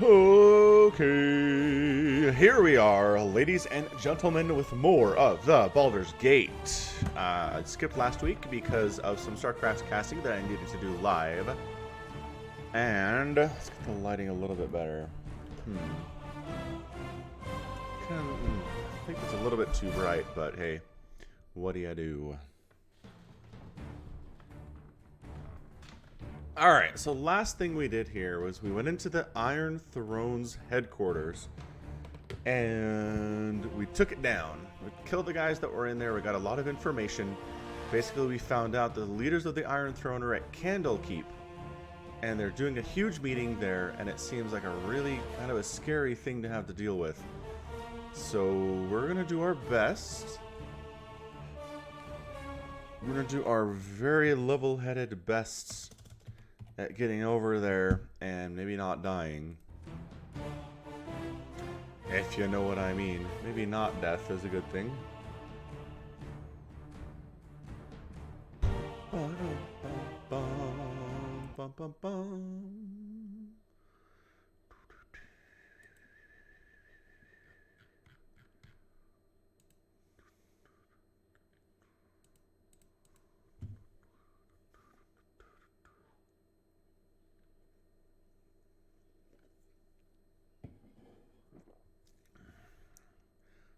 Okay, here we are, ladies and gentlemen, with more of the Baldur's Gate. I skipped last week because of some StarCraft casting that I needed to do live. And let's get the lighting a little bit better. I think it's a little bit too bright, but hey, what do you do? Alright, so last thing we did here was we went into the Iron Throne's headquarters and we took it down. We killed the guys that were in there. We got a lot of information. Basically, we found out that the leaders of the Iron Throne are at Candlekeep and they're doing a huge meeting there, and it seems like a really kind of a scary thing to have to deal with. So we're going to do our best. We're going to do our very level-headed best at getting over there and maybe not dying. If you know what I mean. Maybe not death is a good thing.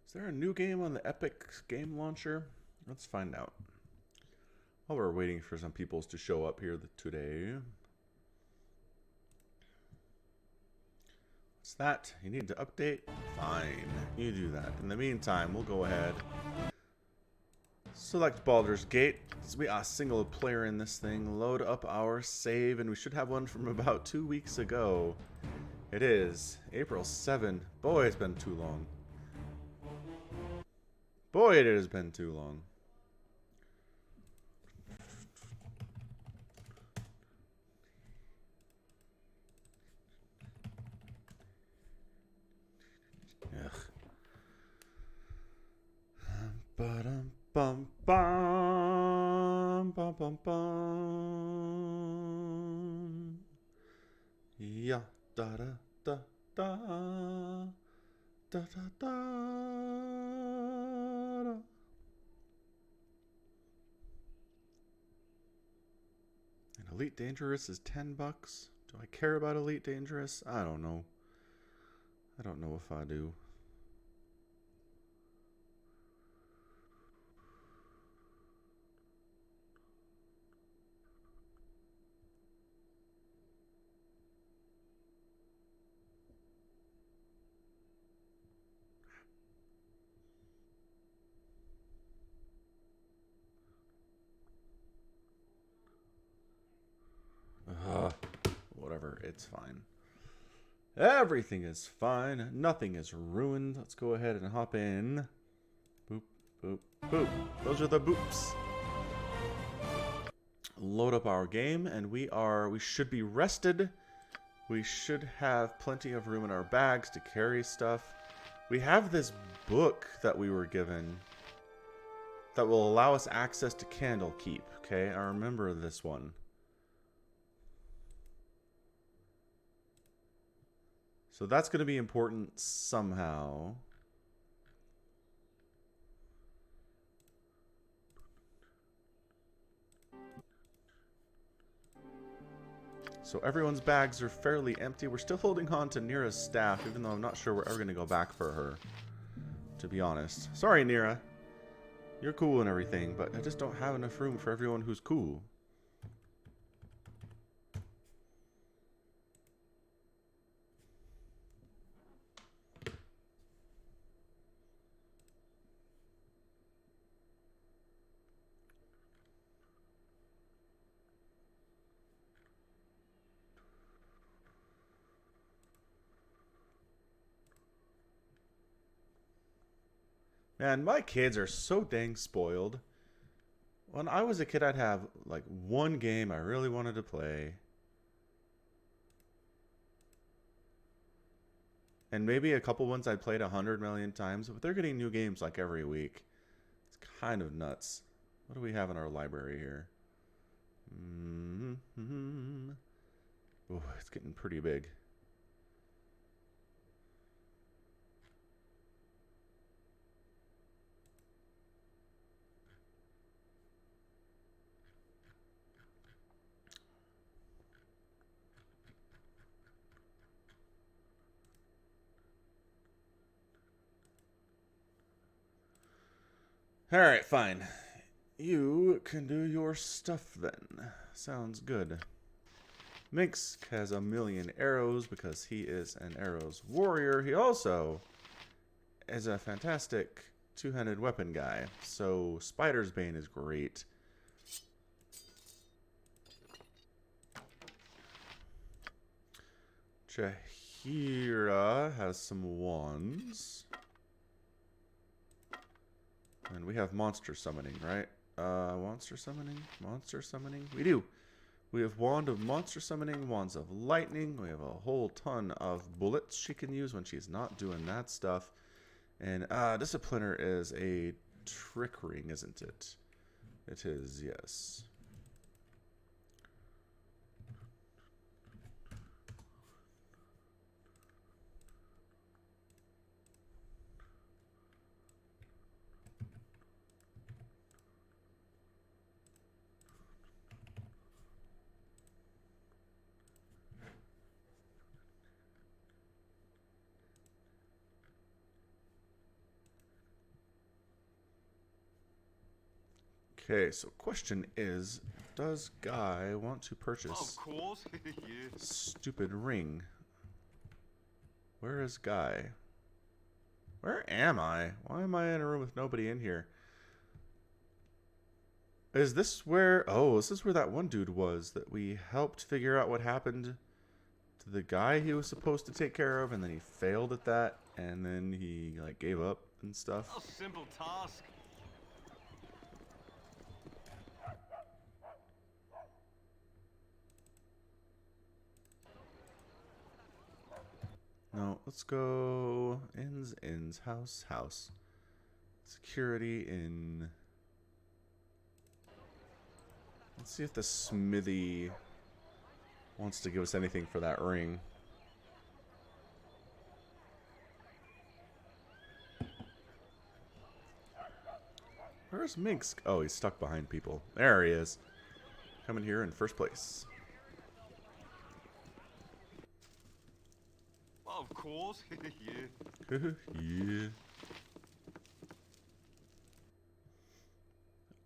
Is there a new game on the Epic game launcher? Let's find out. While we're waiting for some people to show up here today. What's that? You need to update? Fine. You do that. In the meantime, we'll go ahead. Select Baldur's Gate. We are a single player in this thing. Load up our save, and we should have one from about 2 weeks ago. It is April 7. Boy, it's been too long. Boy, it has been too long. Ugh. Ba-dum bum bum bum bum bum. Yeah, da da da da da da da. Elite Dangerous is $10. Do I care about Elite Dangerous? I don't know. I don't know if I do. Whatever, it's fine. Everything is fine. Nothing is ruined. Let's go ahead and hop in. Boop, boop, boop. Those are the boops. Load up our game, and we should be rested. We should have plenty of room in our bags to carry stuff. We have this book that we were given that will allow us access to Candlekeep. Okay, I remember this one. So that's going to be important somehow. So everyone's bags are fairly empty. We're still holding on to Nira's staff, even though I'm not sure we're ever going to go back for her, to be honest. Sorry, Nira. You're cool and everything, but I just don't have enough room for everyone who's cool. Man, my kids are so dang spoiled. When I was a kid, I'd have like one game I really wanted to play. And maybe a couple ones I played 100 million times, but they're getting new games like every week. It's kind of nuts. What do we have in our library here? Oh, it's getting pretty big. Alright, fine. You can do your stuff then. Sounds good. Minsk has 1,000,000 arrows because he is an arrows warrior. He also is a fantastic two-handed weapon guy. So Spider's Bane is great. Jahira has some wands. And we have monster summoning, right? Monster summoning? Monster summoning? We do. We have Wand of Monster Summoning, Wands of Lightning. We have a whole ton of bullets she can use when she's not doing that stuff. And Discipliner is a trick ring, isn't it? It is, yes. Okay, so question is, does Guy want to purchase of course. Yeah. stupid ring? Where is Guy? Where am I? Why am I in a room with nobody in here? Is this where... Oh, this is where that one dude was that we helped figure out what happened to the guy he was supposed to take care of, and then he failed at that, and then he, like, gave up and stuff. A simple task. No, let's go... Inns, house. Security in... Let's see if the smithy wants to give us anything for that ring. Where's Minsk? Oh, he's stuck behind people. There he is. Coming here in first place. Well, of course. Yeah. Yeah.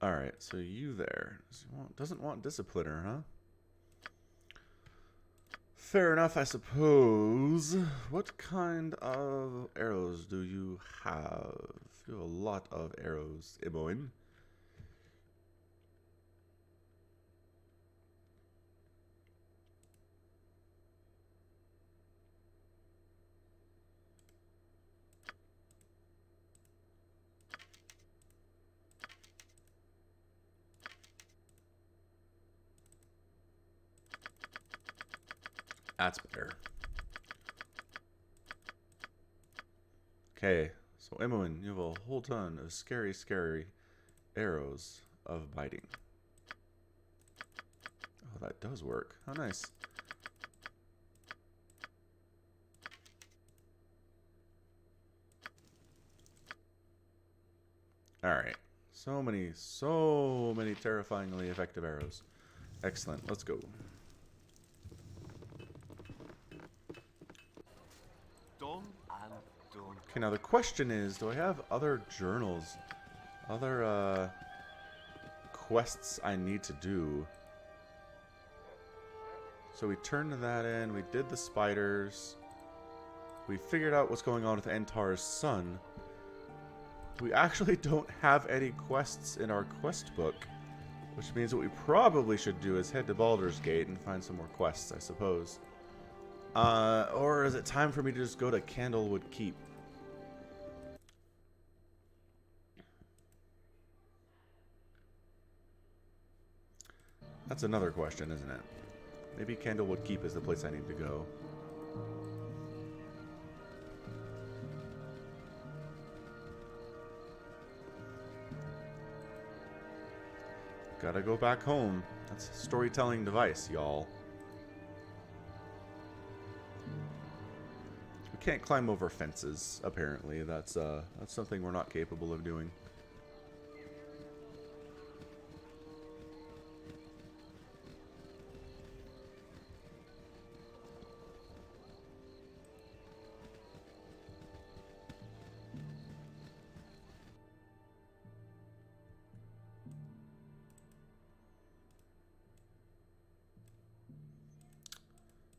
Alright, so you there. Doesn't want Discipliner, huh? Fair enough, I suppose. What kind of arrows do you have? You have a lot of arrows, Imoin. That's better. Okay, so Imoen, you have a whole ton of scary arrows of biting. Oh, that does work. How nice. Alright. So many terrifyingly effective arrows. Excellent. Let's go. Done and done. Okay, now the question is, do I have other journals? Other, quests I need to do? So we turned that in. We did the spiders. We figured out what's going on with Entar's son. We actually don't have any quests in our quest book. Which means what we probably should do is head to Baldur's Gate and find some more quests, I suppose. Or is it time for me to just go to Candlewood Keep? That's another question, isn't it? Maybe Candlewood Keep is the place I need to go. Gotta go back home. That's a storytelling device, y'all. We can't climb over fences, apparently. That's something we're not capable of doing.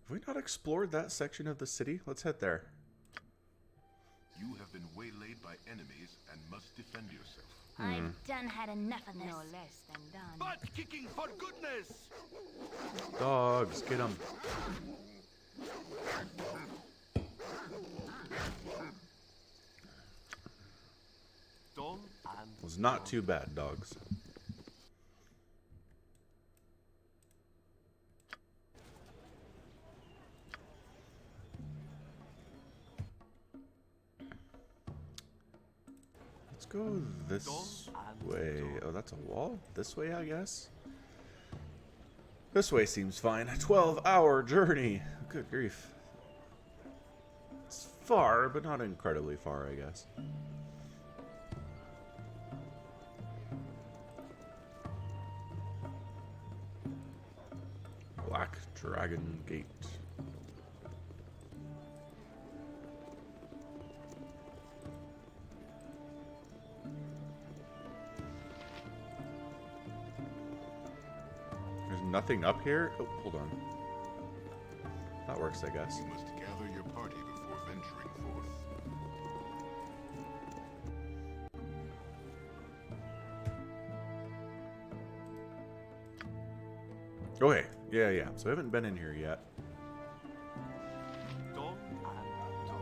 Have we not explored that section of the city? Let's head there. You have been waylaid by enemies and must defend yourself. I've done had enough of this. No less than done. Butt kicking for goodness! Dogs, get them. Done and Was not too bad, dogs. Let's go this way. Oh, that's a wall? This way, I guess? This way seems fine. 12-hour journey. Good grief. It's far, but not incredibly far, I guess. Black Dragon Gate. There's nothing up here? Oh, hold on. That works, I guess. You must gather your party before venturing forth. Okay, yeah. So I haven't been in here yet. done and done.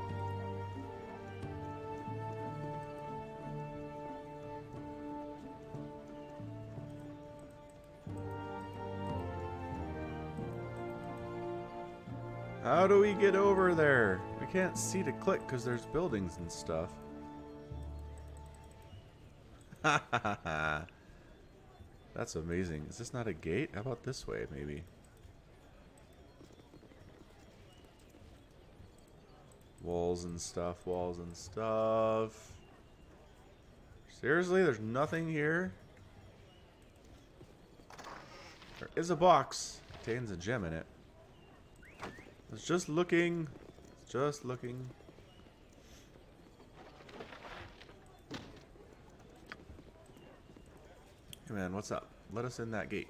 How do we get over there? I can't see to click because there's buildings and stuff. Ha ha ha ha. That's amazing. Is this not a gate? How about this way, maybe? Walls and stuff, walls and stuff. Seriously, there's nothing here? There is a box. Contains a gem in it. I was just looking. Just looking. Hey man, what's up? Let us in that gate.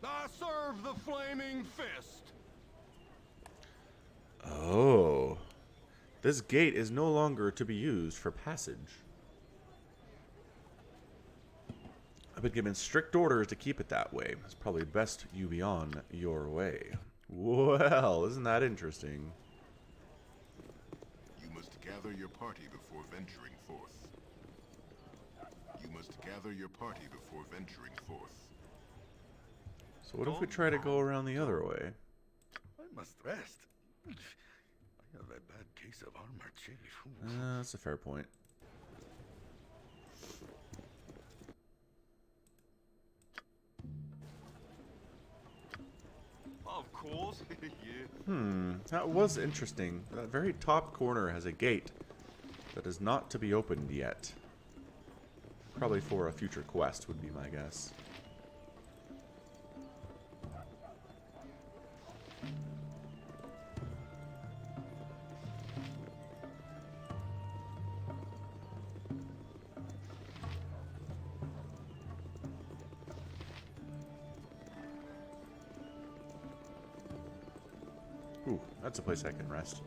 I serve the flaming fist! Oh. This gate is no longer to be used for passage. I've been given strict orders to keep it that way. It's probably best you be on your way. Well, isn't that interesting? You must gather your party before venturing forth. You must gather your party before venturing forth. So what if we try to go around the other way? I must rest. I have a bad case of armor chief. That's a fair point. Of course, yeah. That was interesting. That very top corner has a gate that is not to be opened yet. Probably for a future quest would be my guess. Ooh, that's a place I can rest.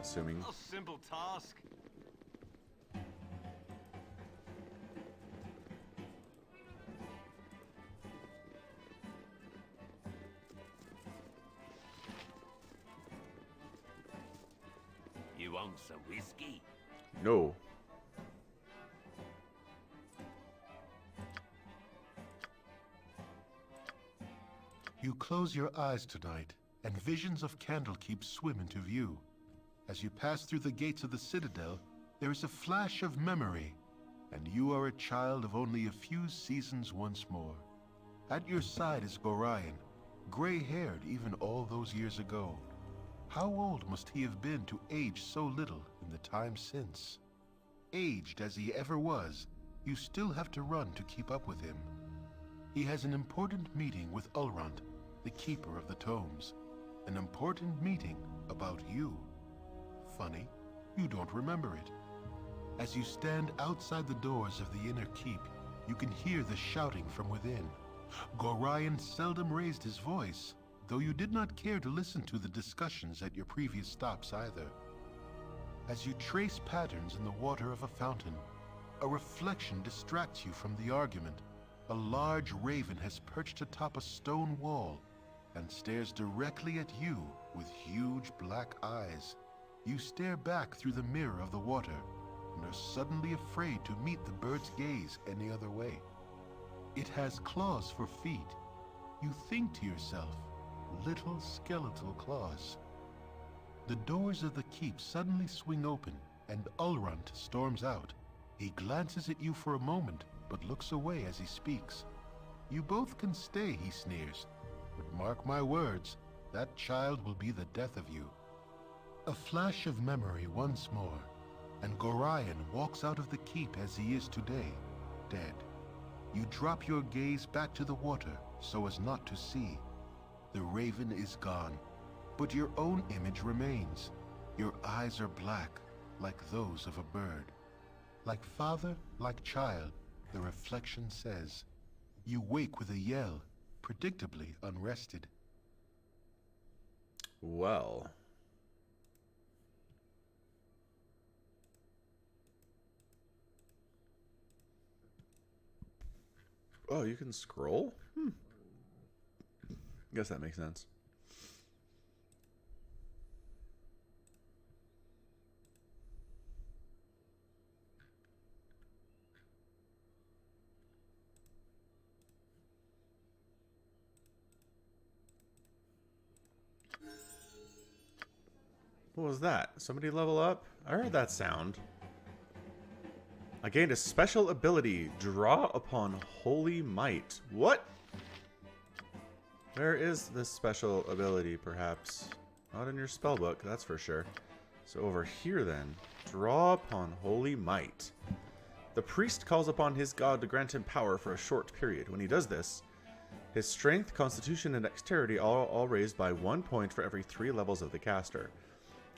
Assuming. A simple task. You want some whiskey? No. You close your eyes tonight, and visions of Candlekeep swim into view. As you pass through the gates of the Citadel, there is a flash of memory, and you are a child of only a few seasons once more. At your side is Gorion, gray-haired even all those years ago. How old must he have been to age so little in the time since? Aged as he ever was, you still have to run to keep up with him. He has an important meeting with Ulrond, the Keeper of the Tomes. An important meeting about you. Funny, you don't remember it. As you stand outside the doors of the inner keep, you can hear the shouting from within. Gorion seldom raised his voice, though you did not care to listen to the discussions at your previous stops either. As you trace patterns in the water of a fountain, a reflection distracts you from the argument. A large raven has perched atop a stone wall and stares directly at you with huge black eyes. You stare back through the mirror of the water and are suddenly afraid to meet the bird's gaze any other way. It has claws for feet. You think to yourself, little skeletal claws. The doors of the keep suddenly swing open and Ulrunt storms out. He glances at you for a moment, but looks away as he speaks. You both can stay, he sneers, but mark my words, that child will be the death of you. A flash of memory once more, and Gorion walks out of the keep as he is today, dead. You drop your gaze back to the water so as not to see. The raven is gone, but your own image remains. Your eyes are black, like those of a bird. Like father, like child, the reflection says. You wake with a yell, predictably unrested. Well. Oh, you can scroll? Guess that makes sense. What was that? Somebody level up? I heard that sound. I gained a special ability, Draw Upon Holy Might. What? Where is this special ability, perhaps? Not in your spellbook, that's for sure. So over here then, Draw Upon Holy Might. The priest calls upon his god to grant him power for a short period. When he does this, his strength, constitution, and dexterity are all raised by 1 point for every 3 levels of the caster.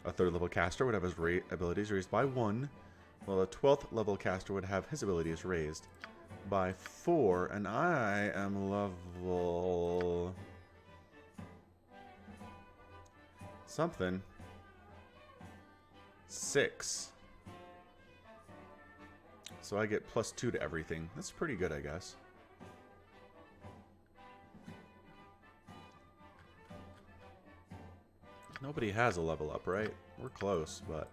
A 3rd level caster would have his abilities raised by 1, while a 12th level caster would have his abilities raised by 4, and I am level... something. 6. So I get +2 to everything. That's pretty good, I guess. Nobody has a level up, right? We're close, but...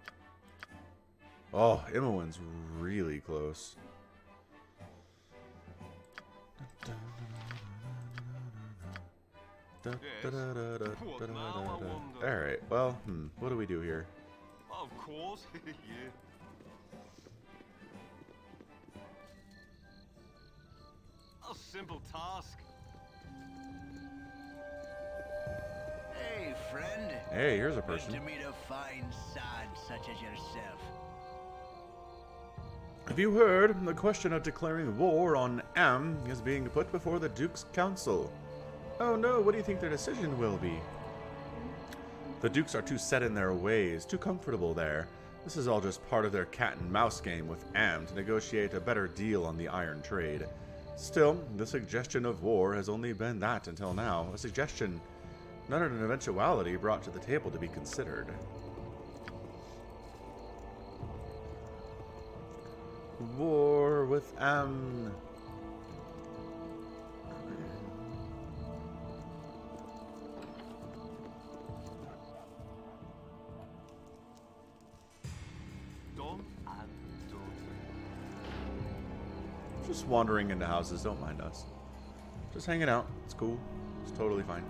Oh, Imowen's really close. Alright, well, what do we do here? Of course, yeah. A simple task. Hey, friend. Hey, here's a person. Good to meet a fine sod such as yourself. Have you heard? The question of declaring war on Am is being put before the Duke's Council. Oh no, what do you think their decision will be? The Dukes are too set in their ways, too comfortable there. This is all just part of their cat and mouse game with Am to negotiate a better deal on the iron trade. Still, the suggestion of war has only been that until now, a suggestion, not an eventuality brought to the table to be considered. War with Am. Done and done. Just wandering into houses, don't mind us. Just hanging out. It's cool. It's totally fine.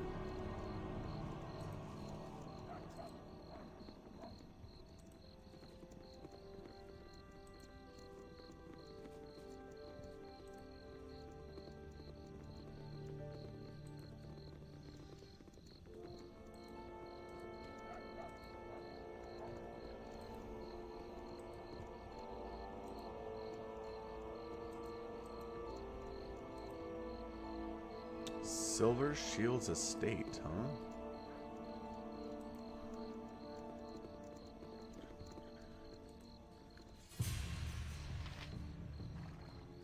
Silver Shields Estate, huh?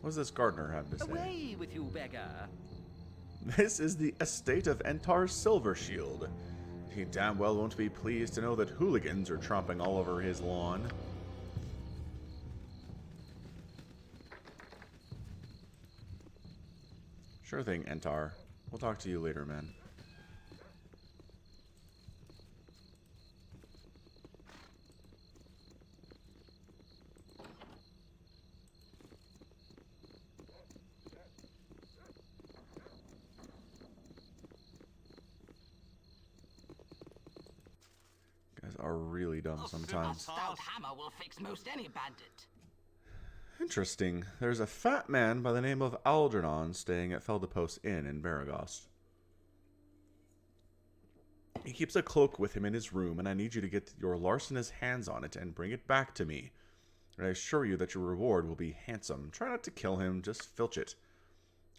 What does this gardener have to say? Away with you, beggar. This is the estate of Entar Silvershield. He damn well won't be pleased to know that hooligans are tromping all over his lawn. Sure thing, Entar. We'll talk to you later, man. Guys are really dumb sometimes. Stout hammer will fix most any bandit. Interesting. There's a fat man by the name of Algernon staying at Feldepos Inn in Baragost. He keeps a cloak with him in his room, and I need you to get your larcenous hands on it and bring it back to me. And I assure you that your reward will be handsome. Try not to kill him, just filch it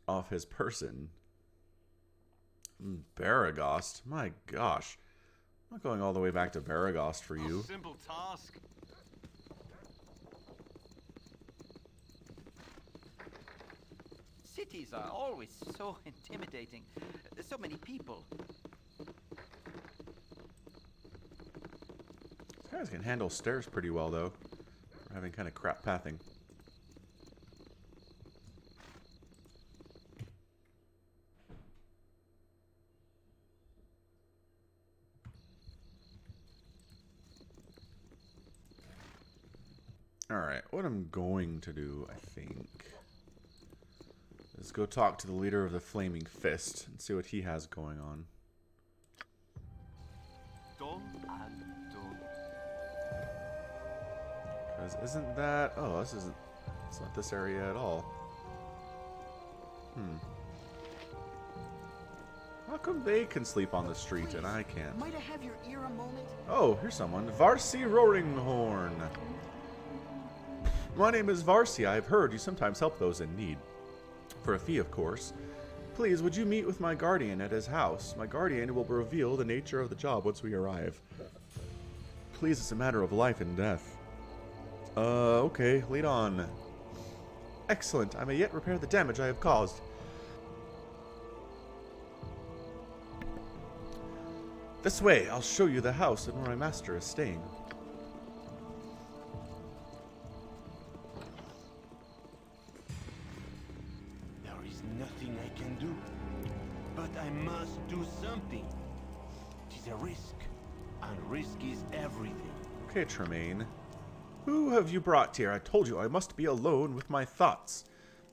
off his person. Baragost? My gosh. I'm not going all the way back to Baragost for you. A simple task. Cities are always so intimidating. So many people. These guys can handle stairs pretty well, though. We're having kind of crap pathing. Alright, what I'm going to do, I think, is go talk to the leader of the Flaming Fist and see what he has going on. Done and done. Because isn't that... Oh, this isn't... It's not this area at all. How come they can sleep on the street and I can't? Might I have your ear a moment? Oh, here's someone. Varsi Roaringhorn. My name is Varsi. I've heard you sometimes help those in need. For a fee, of course. Please, would you meet with my guardian at his house? My guardian will reveal the nature of the job once we arrive. Please, it's a matter of life and death. Okay, lead on. Excellent. I may yet repair the damage I have caused. This way, I'll show you the house and where my master is staying. Nothing I can do, but I must do something. It is a risk, and risk is everything. Okay, Tremaine. Who have you brought here? I told you I must be alone with my thoughts.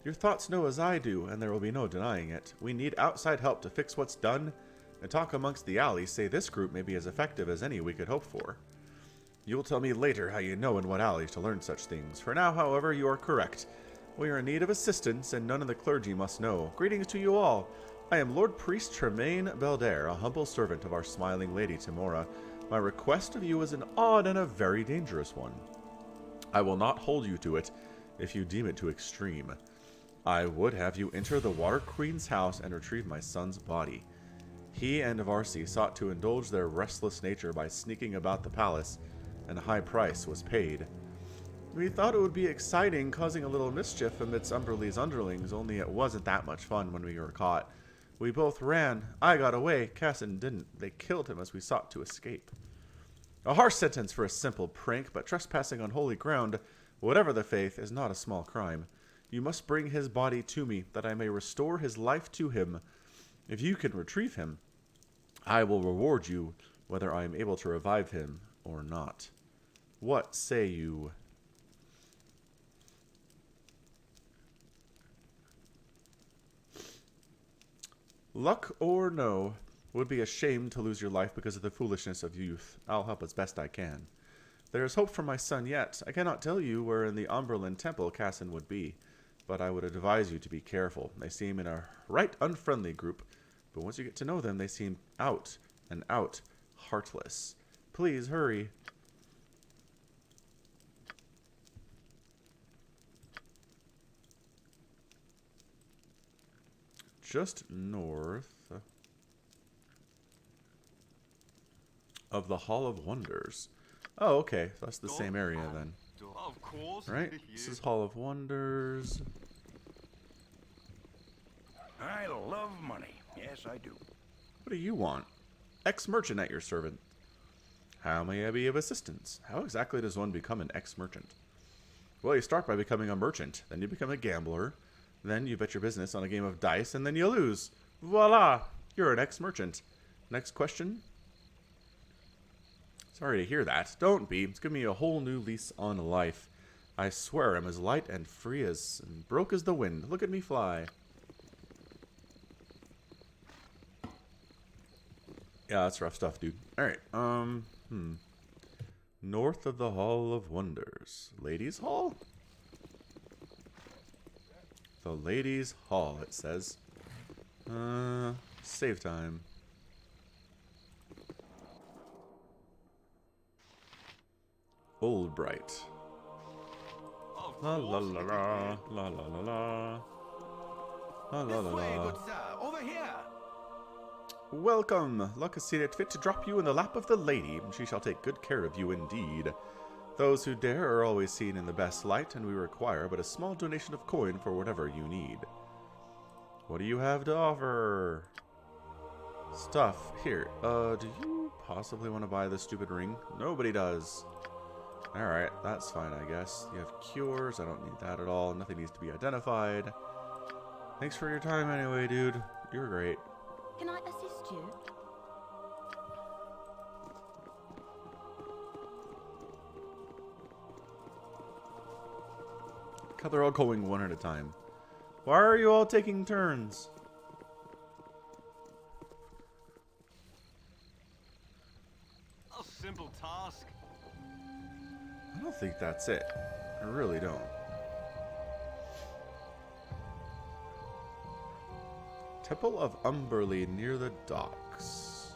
Your thoughts know as I do, and there will be no denying it. We need outside help to fix what's done, and talk amongst the alleys say this group may be as effective as any we could hope for. You will tell me later how you know in what alleys to learn such things. For now, however, you are correct. We are in need of assistance, and none of the clergy must know. Greetings to you all. I am Lord Priest Tremaine Baldur, a humble servant of our smiling Lady Timora. My request of you is an odd and a very dangerous one. I will not hold you to it if you deem it too extreme. I would have you enter the Water Queen's house and retrieve my son's body. He and Varsi sought to indulge their restless nature by sneaking about the palace, and a high price was paid. We thought it would be exciting, causing a little mischief amidst Amberleigh's underlings, only it wasn't that much fun when we were caught. We both ran. I got away. Cassin didn't. They killed him as we sought to escape. A harsh sentence for a simple prank, but trespassing on holy ground, whatever the faith, is not a small crime. You must bring his body to me, that I may restore his life to him. If you can retrieve him, I will reward you, whether I am able to revive him or not. What say you? Luck or no, would be a shame to lose your life because of the foolishness of youth. I'll help as best I can. There is hope for my son yet. I cannot tell you where in the Umberland Temple Cassin would be, but I would advise you to be careful. They seem in a right unfriendly group, but once you get to know them, they seem out and out heartless. Please hurry. Just north of the Hall of Wonders. Oh, okay. So that's the same area then. Of course. Right? This is Hall of Wonders. I love money. Yes, I do. What do you want? Ex-merchant at your servant. How may I be of assistance? How exactly does one become an ex-merchant? Well, you start by becoming a merchant, then you become a gambler, then you bet your business on a game of dice, and then you lose. Voila! You're an ex-merchant. Next question? Sorry to hear that. Don't be. It's giving me a whole new lease on life. I swear I'm as light and free as and broke as the wind. Look at me fly. Yeah, that's rough stuff, dude. Alright, North of the Hall of Wonders. Ladies' Hall? The Ladies' Hall, it says. Save time. Old Bright. Of La la course. la la, la la la la. La la la This way, la. good sir. Over here. Welcome! Luck has seen it fit to drop you in the lap of the lady. She shall take good care of you indeed. Those who dare are always seen in the best light, and we require but a small donation of coin for whatever you need. What do you have to offer? Stuff. Here, do you possibly want to buy this stupid ring? Nobody does. Alright, that's fine, I guess. You have cures. I don't need that at all. Nothing needs to be identified. Thanks for your time anyway, dude. You're great. Can I assist you? God, they're all going one at a time. Why are you all taking turns? A simple task. I don't think that's it. I really don't. Temple of Amberleigh near the docks.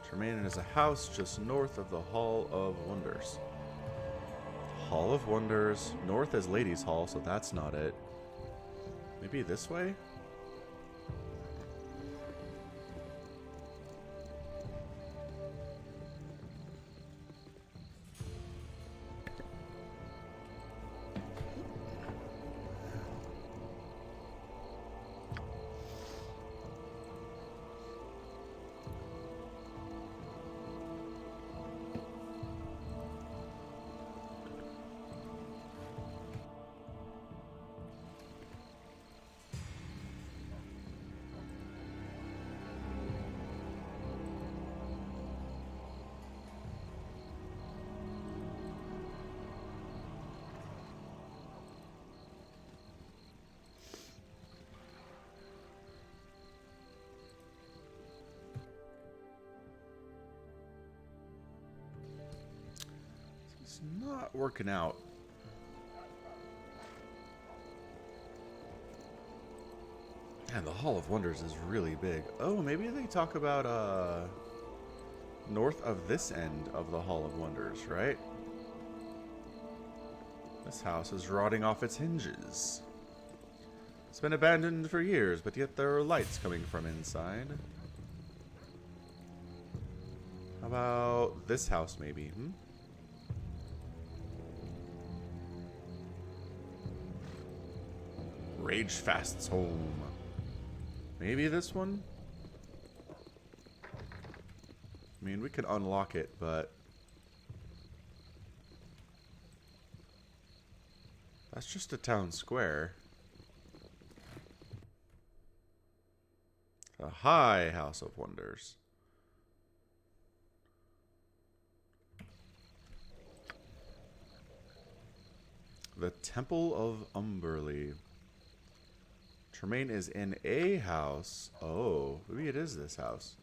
Tremaine is a house just north of the Hall of Wonders. Hall of Wonders. North is Ladies' Hall, so that's not it. Maybe this way? It's not working out. Man, the Hall of Wonders is really big. Oh, maybe they talk about north of this end of the Hall of Wonders, right? This house is rotting off its hinges. It's been abandoned for years, but yet there are lights coming from inside. How about this house, maybe? Ragefast's home. Maybe this one? I mean, we could unlock it, but... that's just a town square. The High House of Wonders. The Temple of Amberleigh. Tremaine is in a house. Oh, maybe it is this house.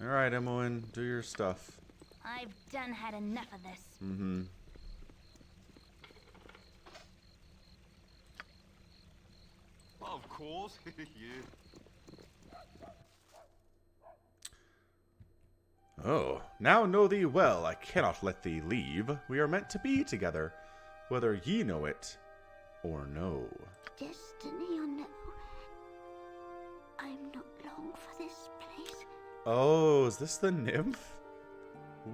Alright, Emmeline, do your stuff. I've done had enough of this. Mm-hmm. Of course. Yeah. Oh, now know thee well, I cannot let thee leave. We are meant to be together, whether ye know it or no. Destiny or no, I'm not long for this place. Oh, is this the nymph?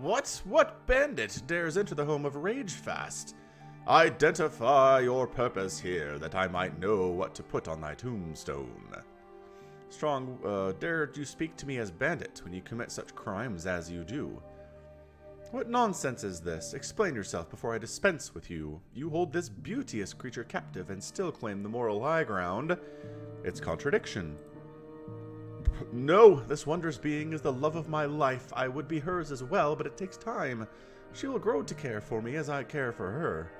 What? What bandit dares enter the home of Ragefast? Identify your purpose here, that I might know what to put on thy tombstone. Strong, dare you speak to me as bandit when you commit such crimes as you do? What nonsense is this? Explain yourself before I dispense with you. You hold this beauteous creature captive and still claim the moral high ground. It's contradiction. No, this wondrous being is the love of my life. I would be hers as well, but it takes time. She will grow to care for me as I care for her.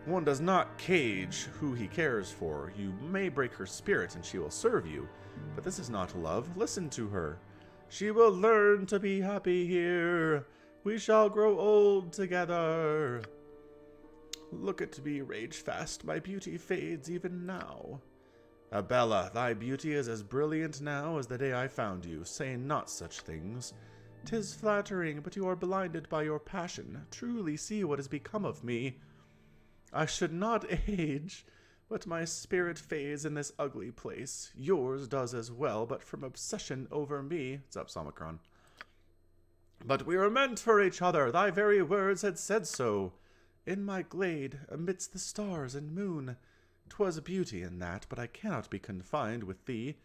One does not cage who he cares for. You may break her spirit and she will serve you, but this is not love. Listen to her. She will learn to be happy here. We shall grow old together. Look at me rage fast. My beauty fades even now. Abella, thy beauty is as brilliant now as the day I found you. Say not such things. 'Tis flattering, but you are blinded by your passion. Truly see what has become of me. I should not age, but my spirit fades in this ugly place. Yours does as well, but from obsession over me. What's up, Somicron? But we were meant for each other. Thy very words had said so. In my glade, amidst the stars and moon, 'twas beauty in that, but I cannot be confined with thee.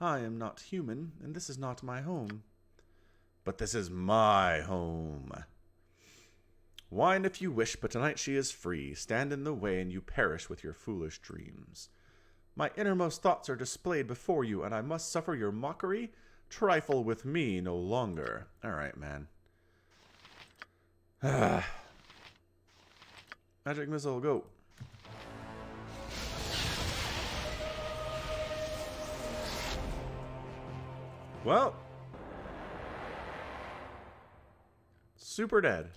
I am not human, and this is not my home. But this is my home. Whine if you wish, but tonight she is free. Stand in the way, and you perish with your foolish dreams. My innermost thoughts are displayed before you, and I must suffer your mockery? Trifle with me no longer. All right, man. Magic missile, go. Well. Super dead.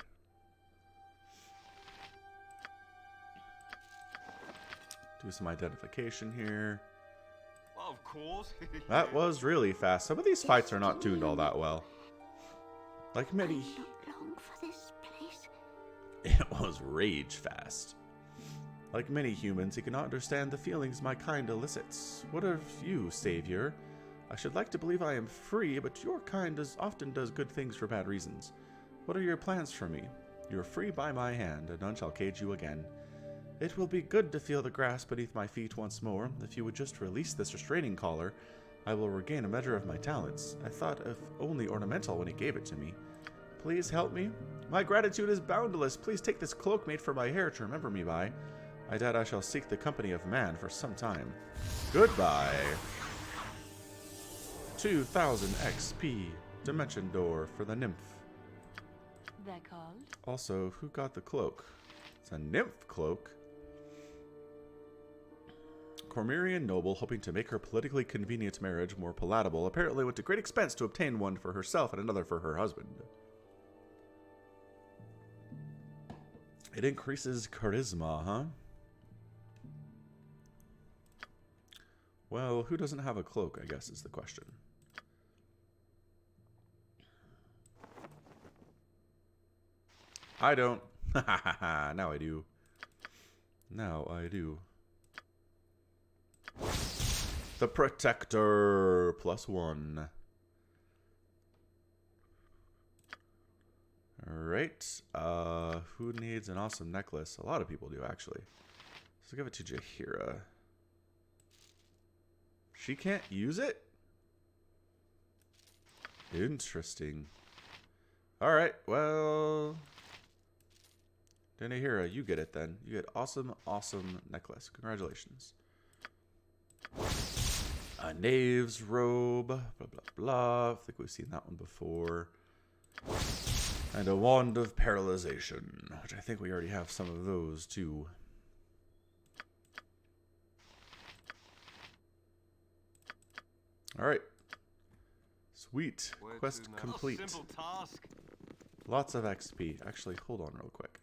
Do some identification here. Of course. That was really fast. Some of these fights are not tuned all that well. Like many... I don't long for this place. It was rage fast. Like many humans, he cannot understand the feelings my kind elicits. What of you, Savior? I should like to believe I am free, but your kind often does good things for bad reasons. What are your plans for me? You are free by my hand, and none shall cage you again. It will be good to feel the grass beneath my feet once more. If you would just release this restraining collar, I will regain a measure of my talents. I thought of only ornamental when he gave it to me. Please help me. My gratitude is boundless. Please take this cloak made for my hair to remember me by. I doubt I shall seek the company of man for some time. Goodbye. 2000 XP. Dimension door for the nymph. They're called? Also, who got the cloak? It's a nymph cloak. Cormyrean noble, hoping to make her politically convenient marriage more palatable, apparently went to great expense to obtain one for herself and another for her husband. It increases charisma, huh? Well, who doesn't have a cloak, I guess, is the question. I don't. Now I do. Now I do. The Protector +1. Alright. Who needs an awesome necklace? A lot of people do, actually. So give it to Jaheira. She can't use it? Interesting. Alright, well... Jaheira, you get it then. You get awesome, awesome necklace. Congratulations. A knave's robe. Blah, blah, blah. I think we've seen that one before. And a wand of paralyzation, which I think we already have some of those too. Alright. Sweet. Quest complete. Simple task. Lots of XP. Actually, hold on real quick.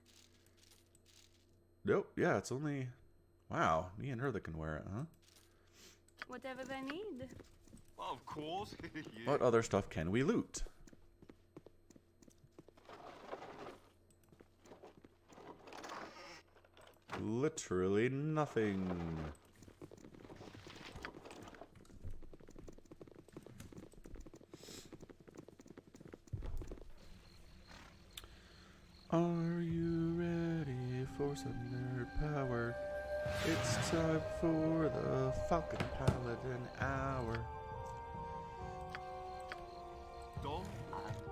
Nope. Yeah, it's only... Wow. Me and her that can wear it, huh? Whatever they need. Of course. Yeah. What other stuff can we loot? Literally nothing. Are you ready for force of nerd power. It's time for the Falcon Paladin Hour.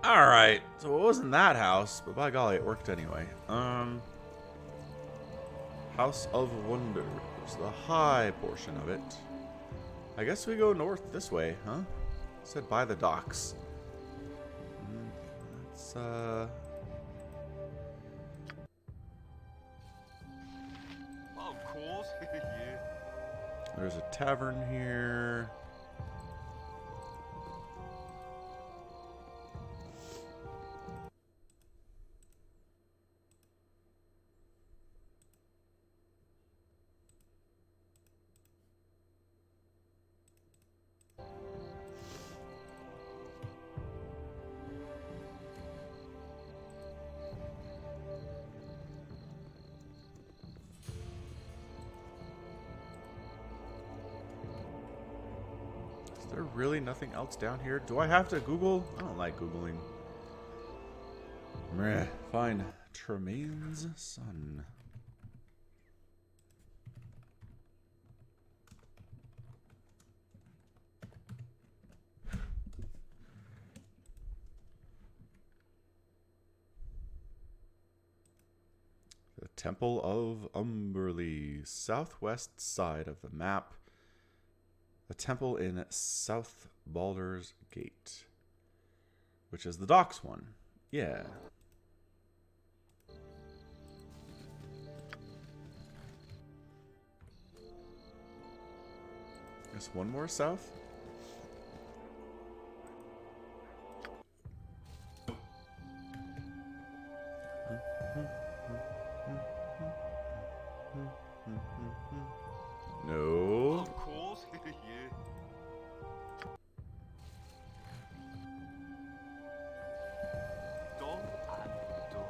Alright, so it wasn't that house, but by golly, it worked anyway. House of Wonders, the high portion of it. I guess we go north this way, huh? Said by the docks. Let's, Of course, yeah. There's a tavern here. Is there really nothing else down here? Do I have to Google? I don't like Googling. Meh, fine. Tremaine's son. The Temple of Amberleigh, southwest side of the map. The temple in South Baldur's Gate, which is the docks one. Yeah. Guess one more south. No. Of course, yeah. Dom and Dom.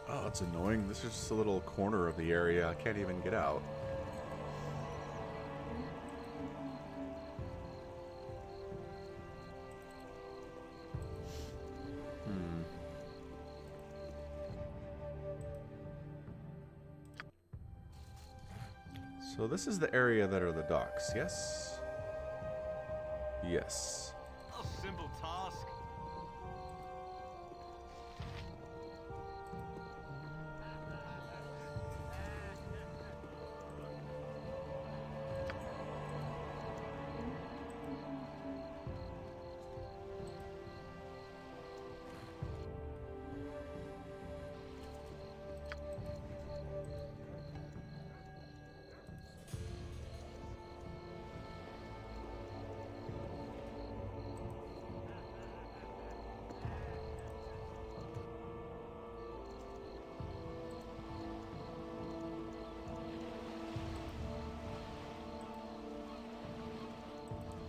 Oh, that's annoying. This is just a little corner of the area. I can't even get out. So this is the area that are the docks, yes? Yes. A simple task.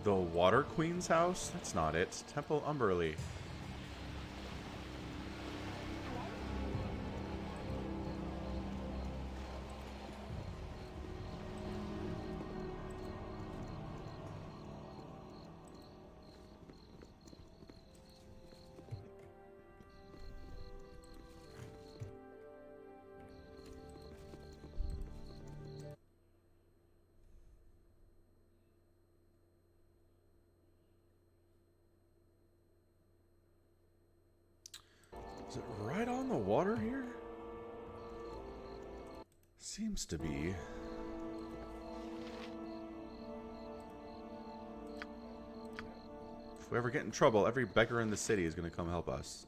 The Water Queen's house? That's not it. Temple Amberleigh. Is it right on the water here? Seems to be. If we ever get in trouble, every beggar in the city is going to come help us.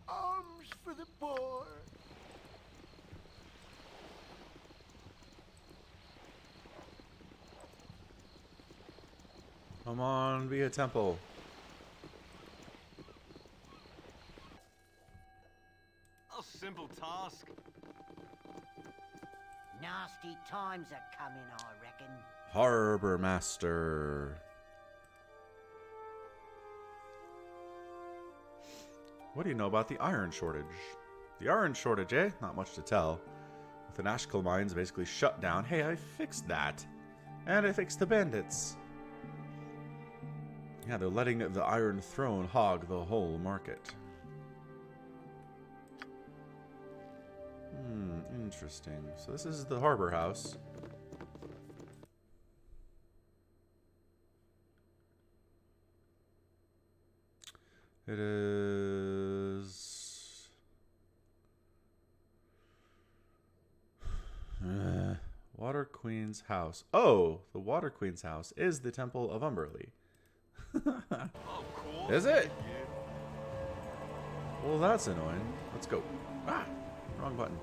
Arms for the poor. Come on, be a temple. A simple task. Nasty times are coming, I reckon. Harbor Master. What do you know about the iron shortage? The iron shortage, eh? Not much to tell. With the Nashkel mines basically shut down, hey, I fixed that. And I fixed the bandits. Yeah, they're letting the Iron Throne hog the whole market. Interesting. So this is the harbor house. It is... Water Queen's house. Oh, the Water Queen's house is the Temple of Amberleigh. Is it? Well, that's annoying. Let's go. Ah! Wrong button.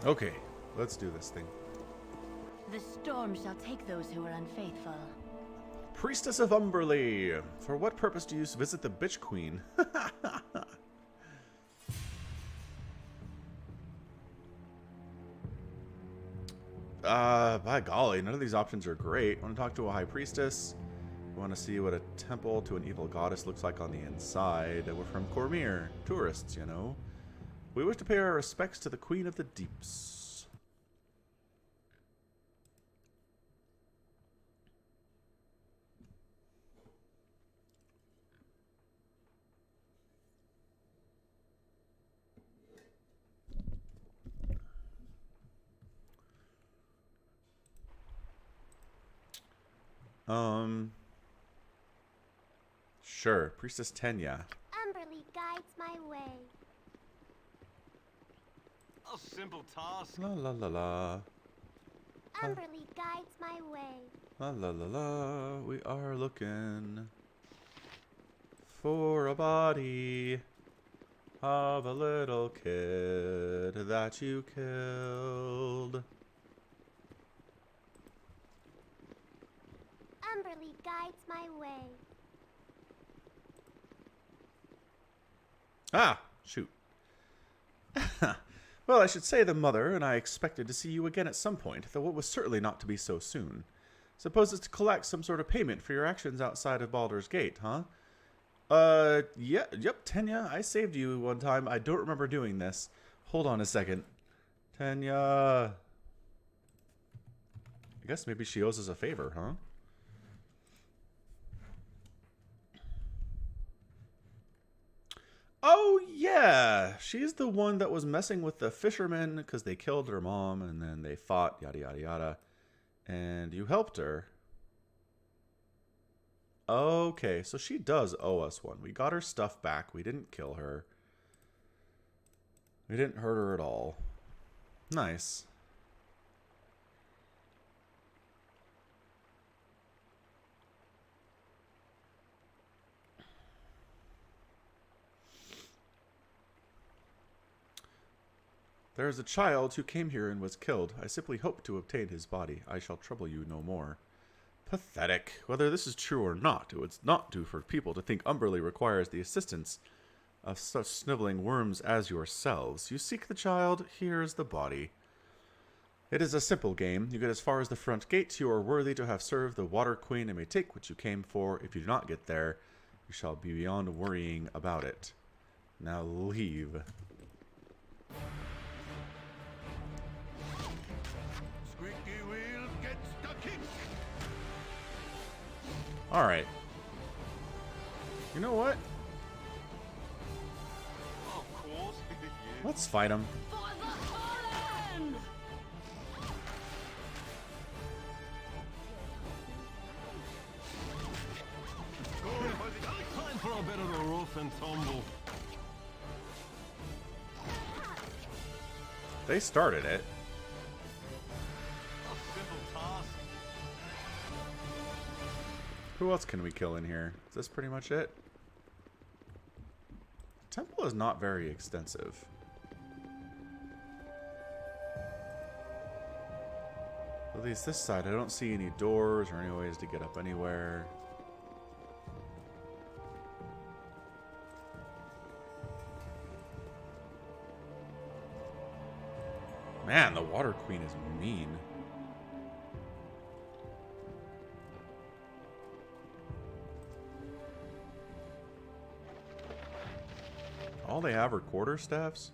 Okay, let's do this thing. The storm shall take those who are unfaithful. Priestess of Amberleigh, for what purpose do you visit the Bitch Queen? By golly, none of these options are great. Want to talk to a high priestess? Want to see what a temple to an evil goddess looks like on the inside? We're from Cormyr, tourists, you know. We wish to pay our respects to the Queen of the Deeps. Sure. Priestess Tenya. Amberleigh guides my way. A simple task. La la la la. Amberleigh guides my way. La la la la. We are looking for a body of a little kid that you killed. Amberleigh guides my way. Ah, shoot. Well, I should say the mother and I expected to see you again at some point, though it was certainly not to be so soon. Suppose it's to collect some sort of payment for your actions outside of Baldur's Gate, huh? Yeah, yep, Tenya, I saved you one time. I don't remember doing this. Hold on a second. Tenya. I guess maybe she owes us a favor, huh? Oh, yeah. She's the one that was messing with the fishermen because they killed her mom and then they fought, yada, yada, yada. And you helped her. Okay, so she does owe us one. We got her stuff back. We didn't kill her. We didn't hurt her at all. Nice. There is a child who came here and was killed. I simply hope to obtain his body. I shall trouble you no more. Pathetic. Whether this is true or not, it would not do for people to think Amberleigh requires the assistance of such sniveling worms as yourselves. You seek the child, here is the body. It is a simple game. You get as far as the front gate, you are worthy to have served the Water Queen and may take what you came for. If you do not get there, you shall be beyond worrying about it. Now leave. Squeaky wheel, get stuck in. Alright. You know what? Of course. Let's fight him. For the Fallen! Time for a bit of a rough and tumble. They started it. A simple task. Who else can we kill in here? Is this pretty much it? The temple is not very extensive. At least this side, I don't see any doors or any ways to get up anywhere. Man, the Water Queen is mean. All they have are quarterstaffs?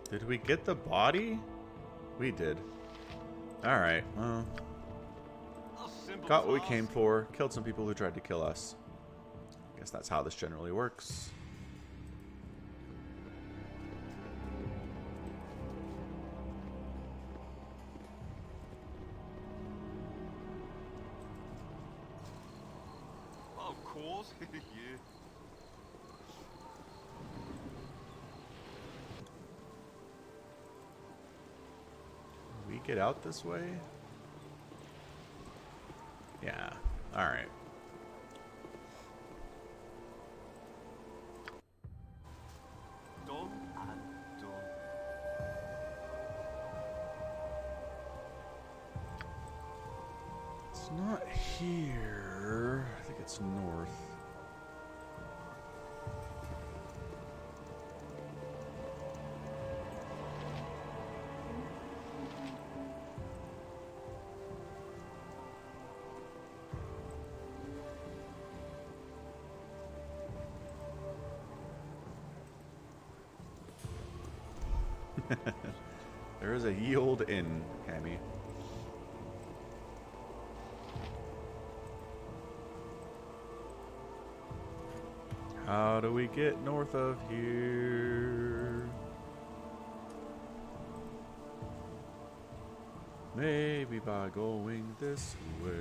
Did we get the body? We did. Alright, well. Got what we came for. Killed some people who tried to kill us. Guess that's how this generally works. Of course. Yeah. We get out this way? Yeah. Alright. Done and done. It's not here. I think it's north. There is a yield inn, Hammy. How do we get north of here? Maybe by going this way.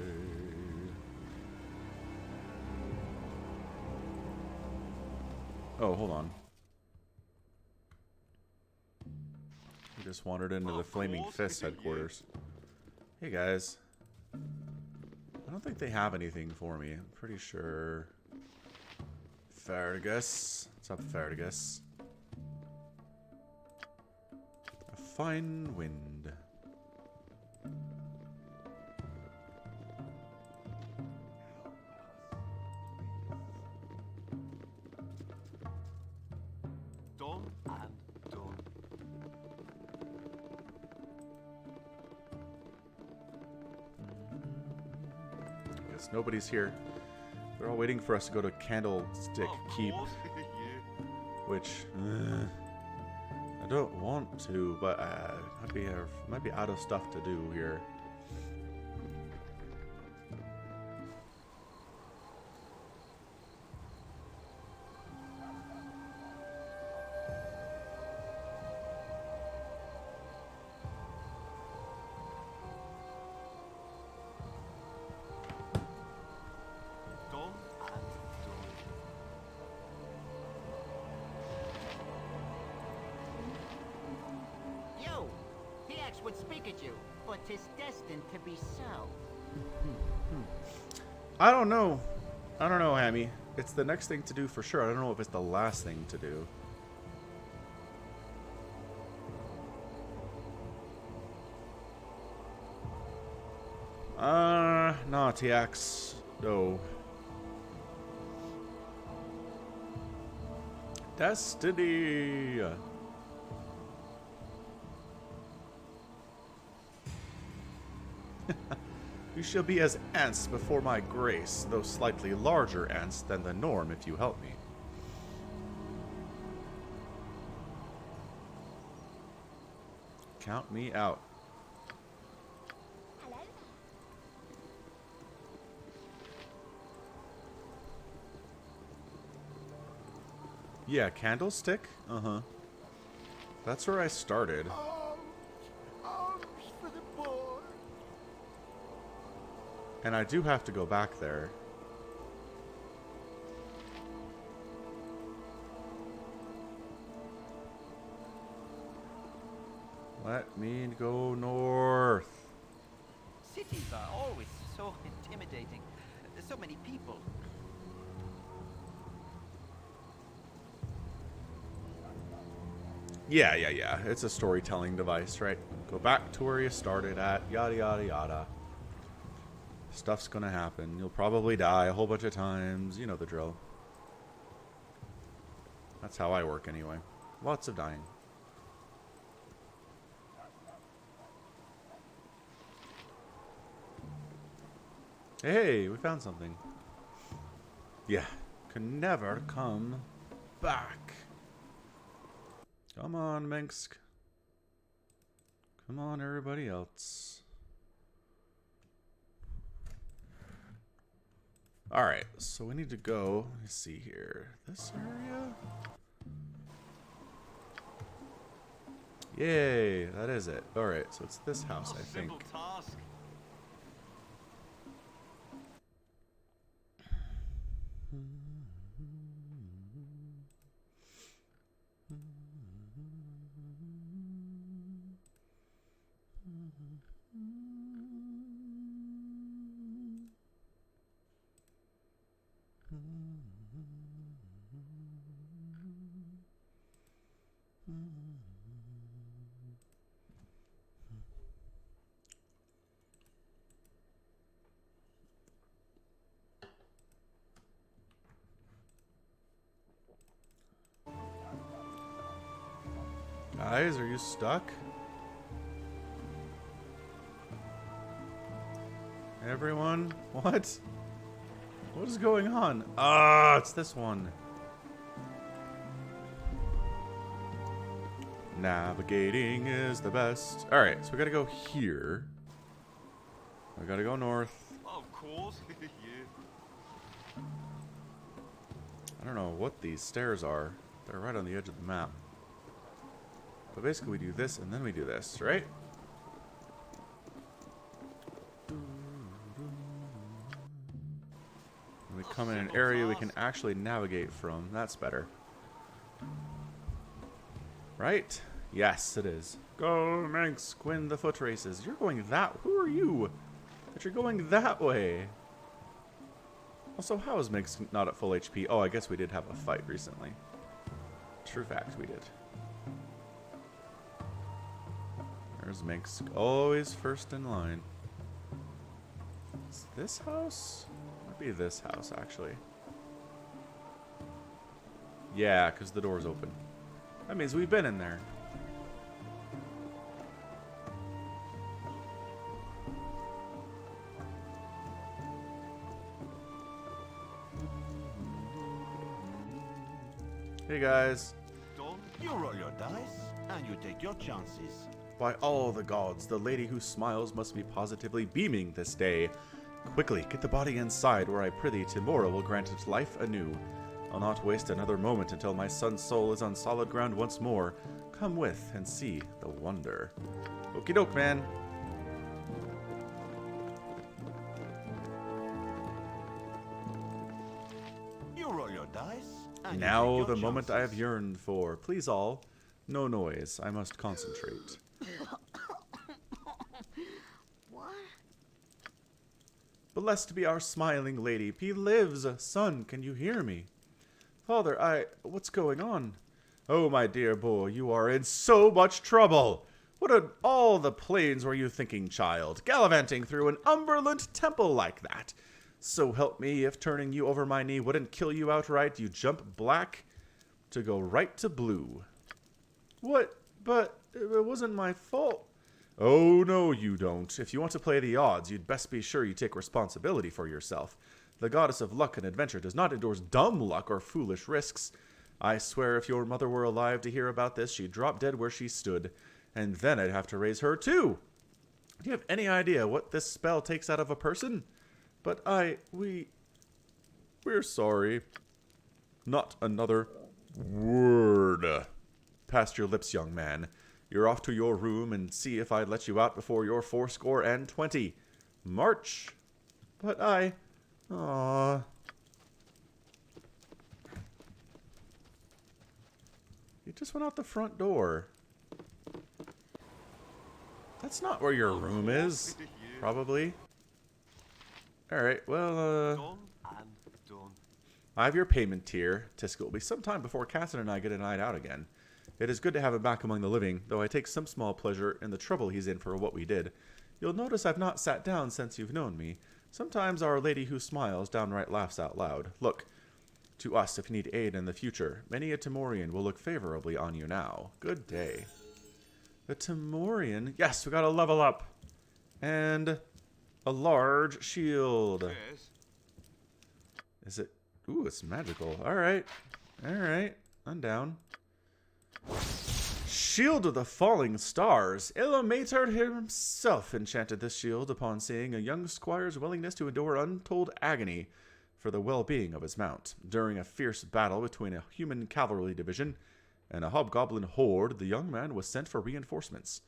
Oh, hold on. We just wandered into the Flaming Fist headquarters. Hey guys. I don't think they have anything for me. I'm pretty sure. Fergus. What's up, Fergus? A fine wind. Done and done. Guess nobody's here. They're all waiting for us to go to Candlestick Keep, which I don't want to, but might be out of stuff to do here. You! PX would speak at you, but 'tis destined to be so. I don't know. I don't know, Hammy. It's the next thing to do for sure. I don't know if it's the last thing to do. No, TX. No. Destiny. You shall be as ants before my grace, though slightly larger ants than the norm if you help me. Count me out. Hello. Yeah, candlestick? Uh-huh. That's where I started. Arms for the boy. And I do have to go back there. Let me go north. Cities are always so intimidating. So many people. Yeah. It's a storytelling device, right? Go back to where you started at, yada yada yada. Stuff's gonna happen. You'll probably die a whole bunch of times. You know the drill. That's how I work anyway. Lots of dying. Hey, we found something. Yeah, can never come back. Come on, Minsk. Come on, everybody else. Alright, so we need to go, let me see here, this area? Yay, that is it. Alright, so it's this house, I think. Simple task. Guys, are you stuck? Everyone? What? What is going on? Ah, it's this one. Navigating is the best. Alright, so we gotta go here. We gotta go north. Of course. Yeah. I don't know what these stairs are. They're right on the edge of the map. But basically we do this and then we do this, right? And we come in an area we can actually navigate from. That's better. Right? Yes, it is. Go, Minsk, win the foot races. You're going that... Who are you? That you're going that way. Also, how is Minsk not at full HP? Oh, I guess we did have a fight recently. True fact, we did. There's Minsk. Always first in line. Is this house? Might be this house, actually. Yeah, because the door's open. That means we've been in there. Hey guys. You roll your dice and you take your chances. By all the gods, the lady who smiles must be positively beaming this day. Quickly, get the body inside, where I prithee tomorrow will grant it life anew. I'll not waste another moment until my son's soul is on solid ground once more. Come with and see the wonder. Okie doke, man. You roll your dice and Now you take the your moment I have chances. yearned for. Please all, no noise. I must concentrate. What? Blessed be our smiling lady. He lives. Son, can you hear me? Father, what's going on? Oh, my dear boy, you are in so much trouble. What on all the plains were you thinking, child? Gallivanting through an Umberland temple like that? So help me, if turning you over my knee wouldn't kill you outright, you jump black to go right to blue. What? But it wasn't my fault. Oh, no, you don't. If you want to play the odds, you'd best be sure you take responsibility for yourself. The goddess of luck and adventure does not endorse dumb luck or foolish risks. I swear if your mother were alive to hear about this, she'd drop dead where she stood. And then I'd have to raise her, too. Do you have any idea what this spell takes out of a person? But we're sorry. Not another word past your lips, young man. You're off to your room, and see if I'd let you out before you're 20. March. But Aww. You just went out the front door. That's not where your room is. Probably. Alright, well, Done and done. I have your payment tier. Tisk will be some time before Casson and I get a night out again. It is good to have him back among the living, though I take some small pleasure in the trouble he's in for what we did. You'll notice I've not sat down since you've known me. Sometimes Our Lady Who Smiles downright laughs out loud. Look, to us if you need aid in the future, many a Timorian will look favorably on you now. Good day. The Timorian? Yes, we got to level up. And a large shield. Yes. Is it? Ooh, it's magical. Alright. Alright. I'm down. Shield of the Falling Stars. Illuminator himself enchanted this shield upon seeing a young squire's willingness to endure untold agony for the well-being of his mount. During a fierce battle between a human cavalry division and a hobgoblin horde, the young man was sent for reinforcements.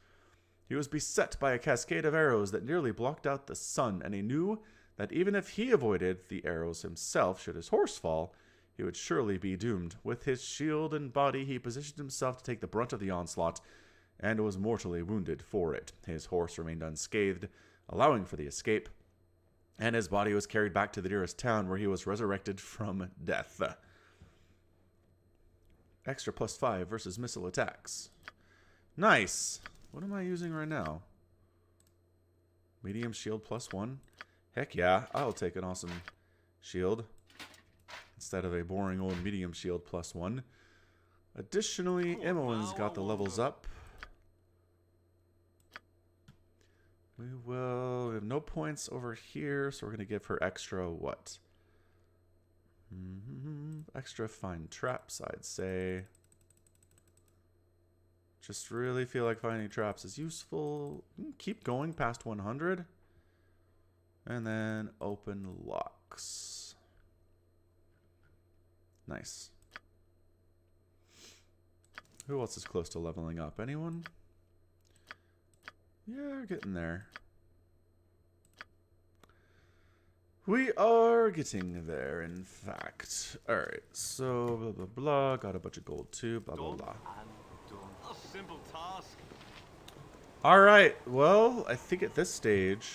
He was beset by a cascade of arrows that nearly blocked out the sun, and he knew that even if he avoided the arrows himself, should his horse fall, he would surely be doomed. With his shield and body, he positioned himself to take the brunt of the onslaught, and was mortally wounded for it. His horse remained unscathed, allowing for the escape, and his body was carried back to the nearest town, where he was resurrected from death. Extra +5 versus missile attacks. Nice! What am I using right now? Medium shield +1. Heck yeah, I'll take an awesome shield instead of a boring old medium shield +1. Additionally, Imoen's got the levels up. We have no points over here, so we're going to give her extra what? Extra fine traps, I'd say. Just really feel like finding traps is useful. Keep going past 100. And then open locks. Nice. Who else is close to leveling up? Anyone? Yeah, we're getting there. We are getting there, in fact. Alright, so blah blah blah. Got a bunch of gold too, blah blah blah. A simple task. Alright, well, I think at this stage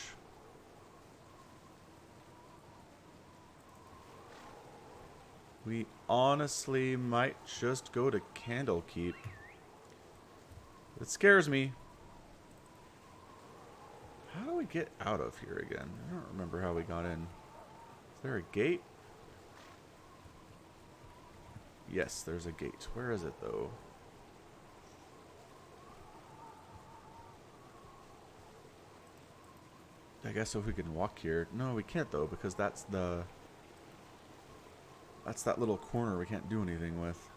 we honestly might just go to Candlekeep. It scares me. How do we get out of here again? I don't remember how we got in. Is there a gate? Yes, there's a gate. Where is it, though? I guess if we can walk here. No, we can't, though, because that's the... That's that little corner we can't do anything with.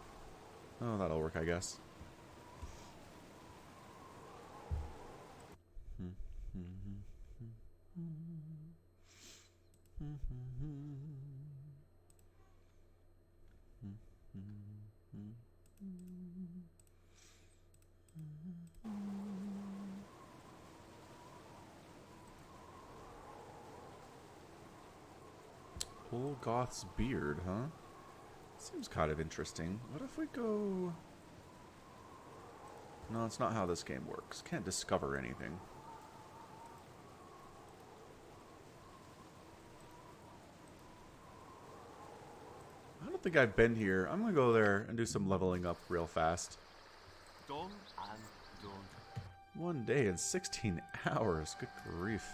Oh, that'll work, I guess. Golgoth's beard, huh? Seems kind of interesting. What if we go... No, it's not how this game works. Can't discover anything. I don't think I've been here. I'm gonna go there and do some leveling up real fast. Done and done. 1 day and 16 hours. Good grief.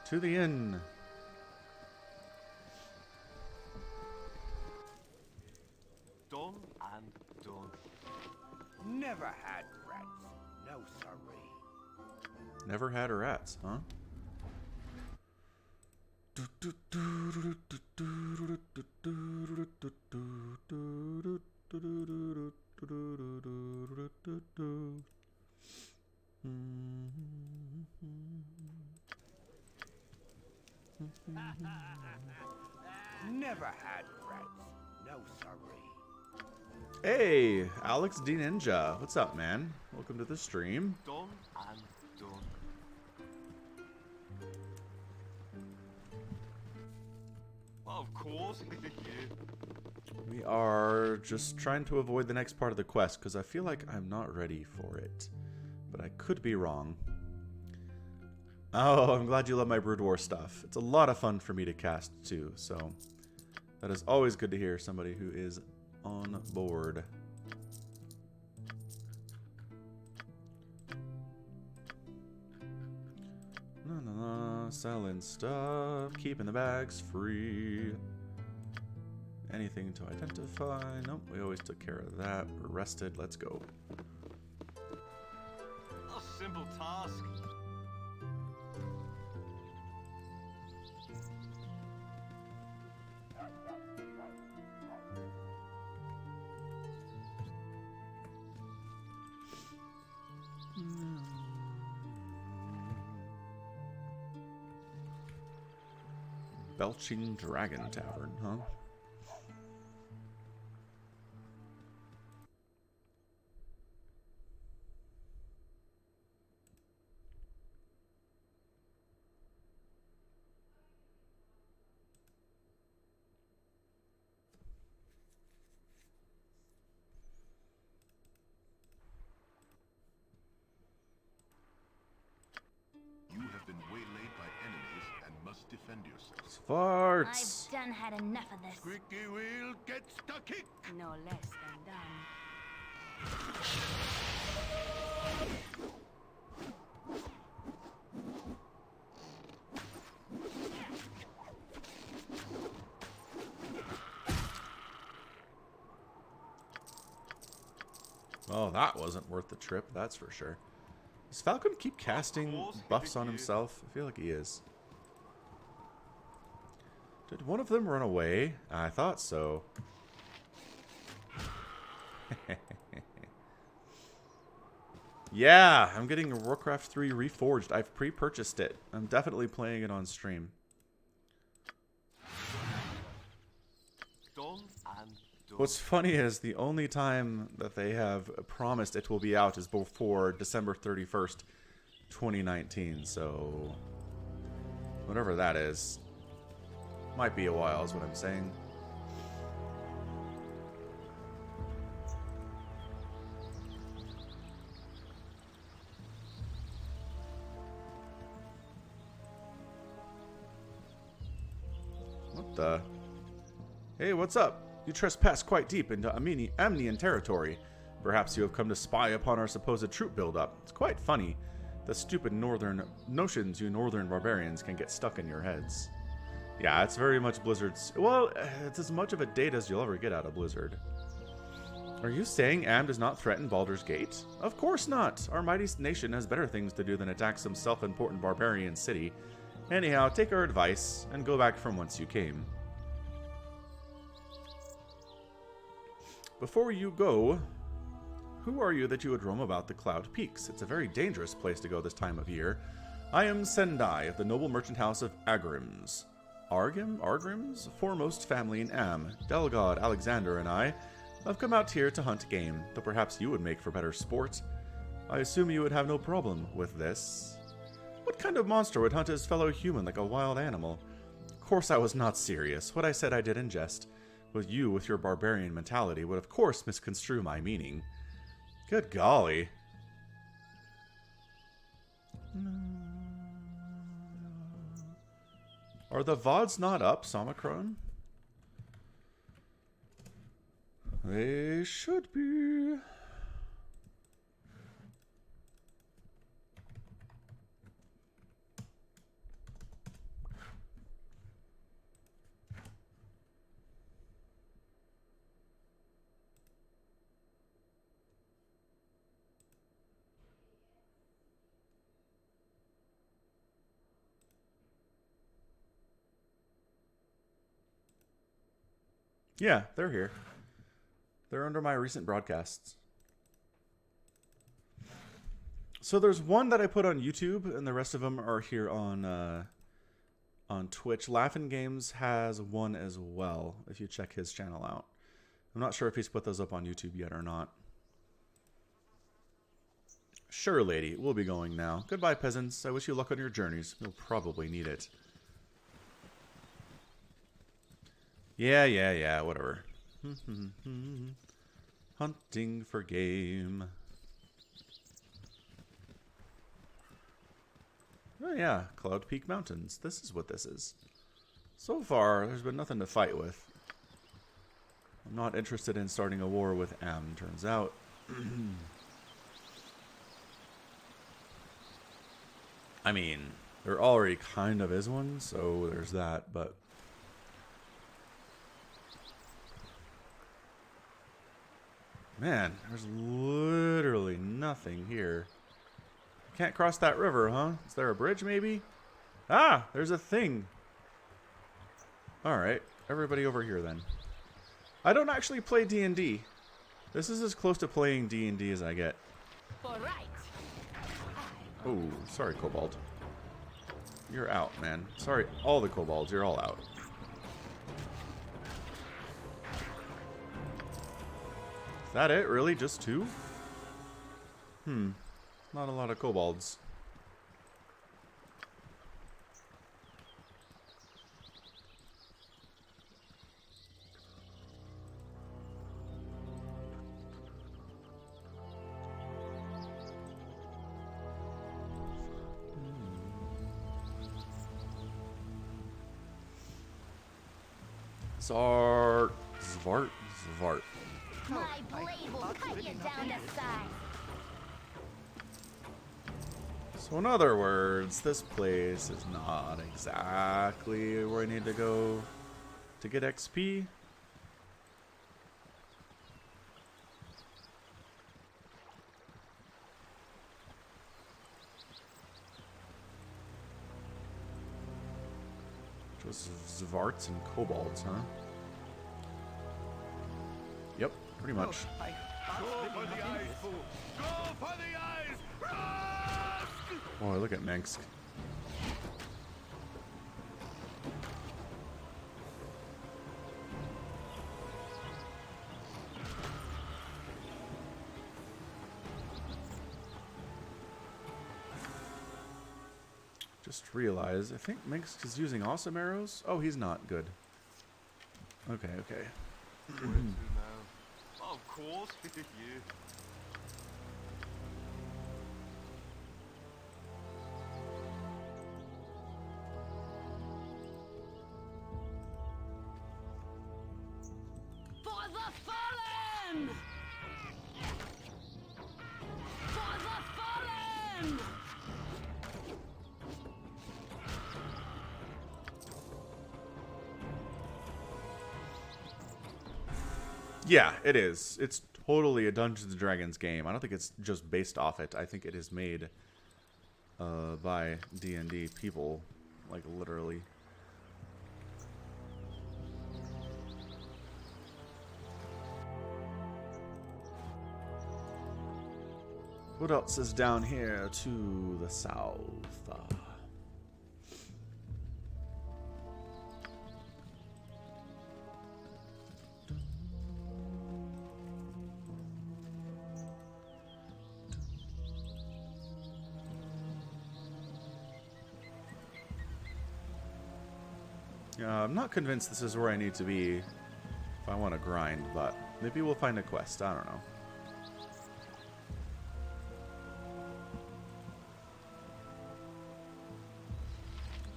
To the inn. Done and done. Never had rats. No, sorry. Never had rats, huh? Never had rats. No, sorry. Hey, Alex D Ninja. What's up, man? Welcome to the stream. Done and done. Well, of course. We are just trying to avoid the next part of the quest because I feel like I'm not ready for it. But I could be wrong. Oh, I'm glad you love my Brood War stuff. It's a lot of fun for me to cast too, so that is always good to hear somebody who is on board. Selling stuff, keeping the bags free. Anything to identify? Nope, we always took care of that. We're rested, let's go. A simple task. Belching Dragon Tavern, huh? You have been waylaid by enemies and must defend yourself. Farts! I've done had enough of this. Squeaky wheel gets the kick. No less than done. Oh, that wasn't worth the trip, that's for sure. Does Falcon keep casting buffs on himself? I feel like he is. Did one of them run away? I thought so. Yeah, I'm getting Warcraft 3 Reforged. I've pre-purchased it. I'm definitely playing it on stream. Done and done. What's funny is the only time that they have promised it will be out is before December 31st, 2019. So, whatever that is. Might be a while is what I'm saying. What the? Hey, what's up? You trespass quite deep into Amnian territory. Perhaps you have come to spy upon our supposed troop buildup. It's quite funny. The stupid northern notions you northern barbarians can get stuck in your heads. Yeah, it's very much Blizzard's... Well, it's as much of a date as you'll ever get out of Blizzard. Are you saying Am does not threaten Baldur's Gate? Of course not. Our mighty nation has better things to do than attack some self-important barbarian city. Anyhow, take our advice and go back from whence you came. Before you go, who are you that you would roam about the Cloud Peaks? It's a very dangerous place to go this time of year. I am Sendai of the noble merchant house of Agrims. Argrims? Foremost family in Am. Delgod, Alexander, and I have come out here to hunt game, though perhaps you would make for better sport. I assume you would have no problem with this. What kind of monster would hunt his fellow human like a wild animal? Of course I was not serious. What I said I did in jest. With you, with your barbarian mentality, would of course misconstrue my meaning. Good golly. Are the VODs not up, Somicron? They should be. Yeah, they're here. They're under my recent broadcasts. So there's one that I put on YouTube, and the rest of them are here on Twitch. Laughin' Games has one as well, if you check his channel out. I'm not sure if he's put those up on YouTube yet or not. Sure, lady. We'll be going now. Goodbye, peasants. I wish you luck on your journeys. You'll probably need it. Yeah, whatever. Hunting for game. Oh yeah, Cloud Peak Mountains. This is what this is. So far, there's been nothing to fight with. I'm not interested in starting a war with Am, turns out. I mean, there already kind of is one, so there's that, but... Man, there's literally nothing here. Can't cross that river, huh? Is there a bridge, maybe? Ah, there's a thing. Alright, everybody over here, then. I don't actually play D&D. This is as close to playing D&D as I get. Oh, sorry, Kobold. You're out, man. Sorry, all the Kobolds, you're all out. Is that it? Really? Just two? Not a lot of kobolds. Zvart. My blade will cut you down to size. So in other words, this place is not exactly where I need to go to get XP. Just Zvarts and Kobolds, huh? Yep, pretty much. Oh, look at Minsk. Just realized, I think Minsk is using awesome arrows. Oh, he's not good. Okay. Where to now? Oh, of course, you. For the fallen! For the fallen! Yeah, it is. It's totally a Dungeons & Dragons game. I don't think it's just based off it. I think it is made by D&D people, like literally. What else is down here to the south? I'm not convinced this is where I need to be if I want to grind, but maybe we'll find a quest. I don't know.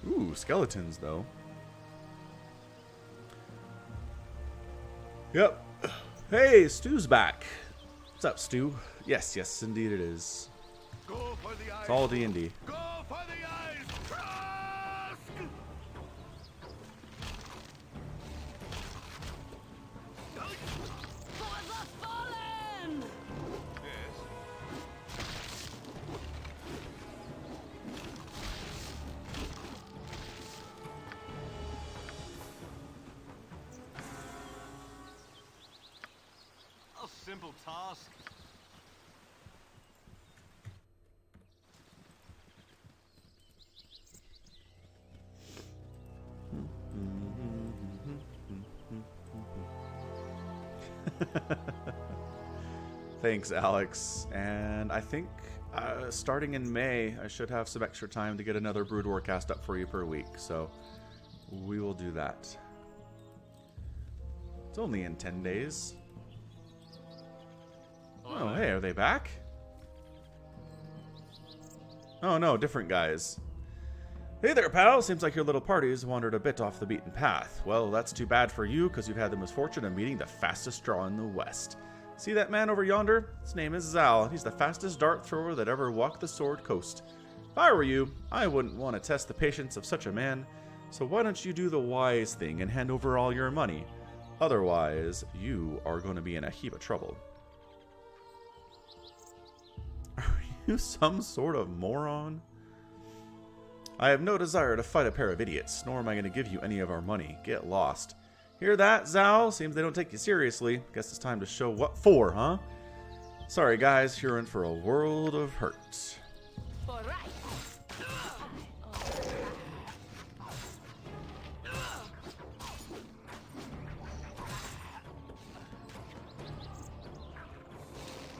Ooh, skeletons, though. Yep. Hey, Stu's back. What's up, Stu? Yes, indeed it is. It's all D&D. Go for the eyes! Trask! For the fallen! Yes. simple task. Thanks, Alex. And I think starting in May, I should have some extra time to get another Brood War cast up for you per week. So we will do that. It's only in 10 days. Oh, hey, are they back? Oh no, different guys. Hey there, pal. Seems like your little party's wandered a bit off the beaten path. Well, that's too bad for you, because you've had the misfortune of meeting the fastest draw in the West. See that man over yonder? His name is Zal. He's the fastest dart thrower that ever walked the Sword Coast. If I were you, I wouldn't want to test the patience of such a man. So why don't you do the wise thing and hand over all your money? Otherwise, you are going to be in a heap of trouble. Are you some sort of moron? I have no desire to fight a pair of idiots, nor am I going to give you any of our money. Get lost. Hear that, Zal? Seems they don't take you seriously. Guess it's time to show what for, huh? Sorry, guys. You're in for a world of hurt.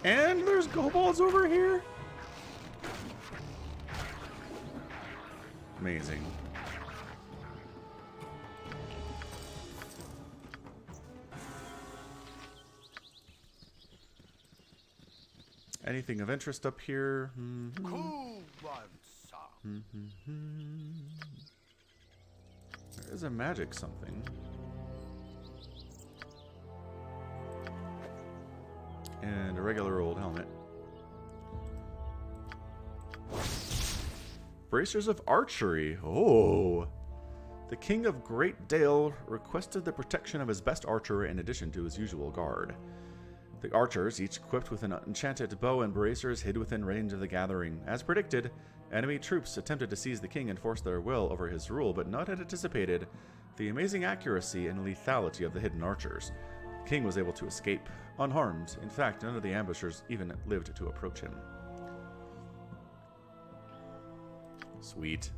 And there's kobolds over here? Amazing. Anything of interest up here? Cool one, sir. There is a magic something. And a regular old helmet. Bracers of archery. Oh. The King of Great Dale requested the protection of his best archer in addition to his usual guard. The archers, each equipped with an enchanted bow and bracers, hid within range of the gathering. As predicted, enemy troops attempted to seize the king and force their will over his rule, but none had anticipated the amazing accuracy and lethality of the hidden archers. The king was able to escape unharmed. In fact, none of the ambushers even lived to approach him. Sweet.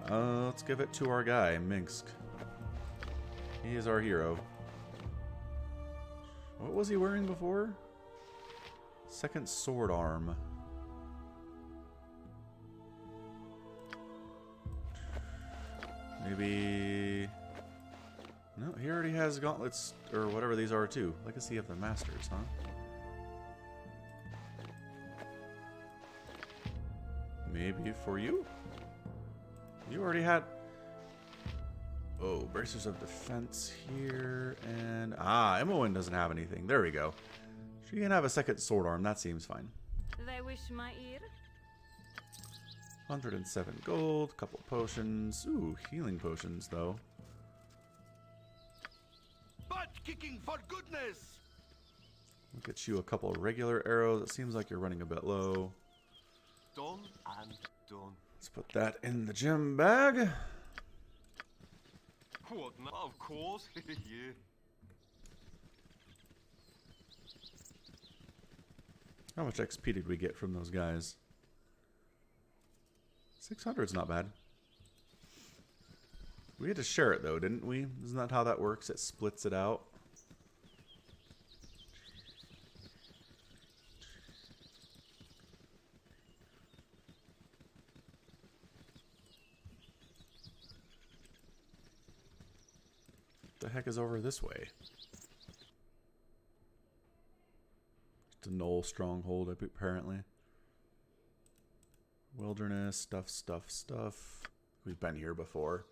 Let's give it to our guy, Minsk. He is our hero. What was he wearing before? Second sword arm. Maybe... No, he already has gauntlets, or whatever these are too. Legacy of the Masters, huh? Maybe for you? You already had... Oh, bracers of defense here, and... Ah, Imoen doesn't have anything. There we go. She can have a second sword arm. That seems fine. They wish my ear? 107 gold, couple potions. Ooh, healing potions, though. Butt kicking for goodness! We'll get you a couple regular arrows. It seems like you're running a bit low. Done and done. Let's put that in the gem bag. What? Of course. Yeah. How much XP did we get from those guys? 600's not bad. We had to share it though, didn't we? Isn't that how that works? It splits it out. What the heck is over this way? It's a Knoll stronghold, apparently. Wilderness, stuff. We've been here before.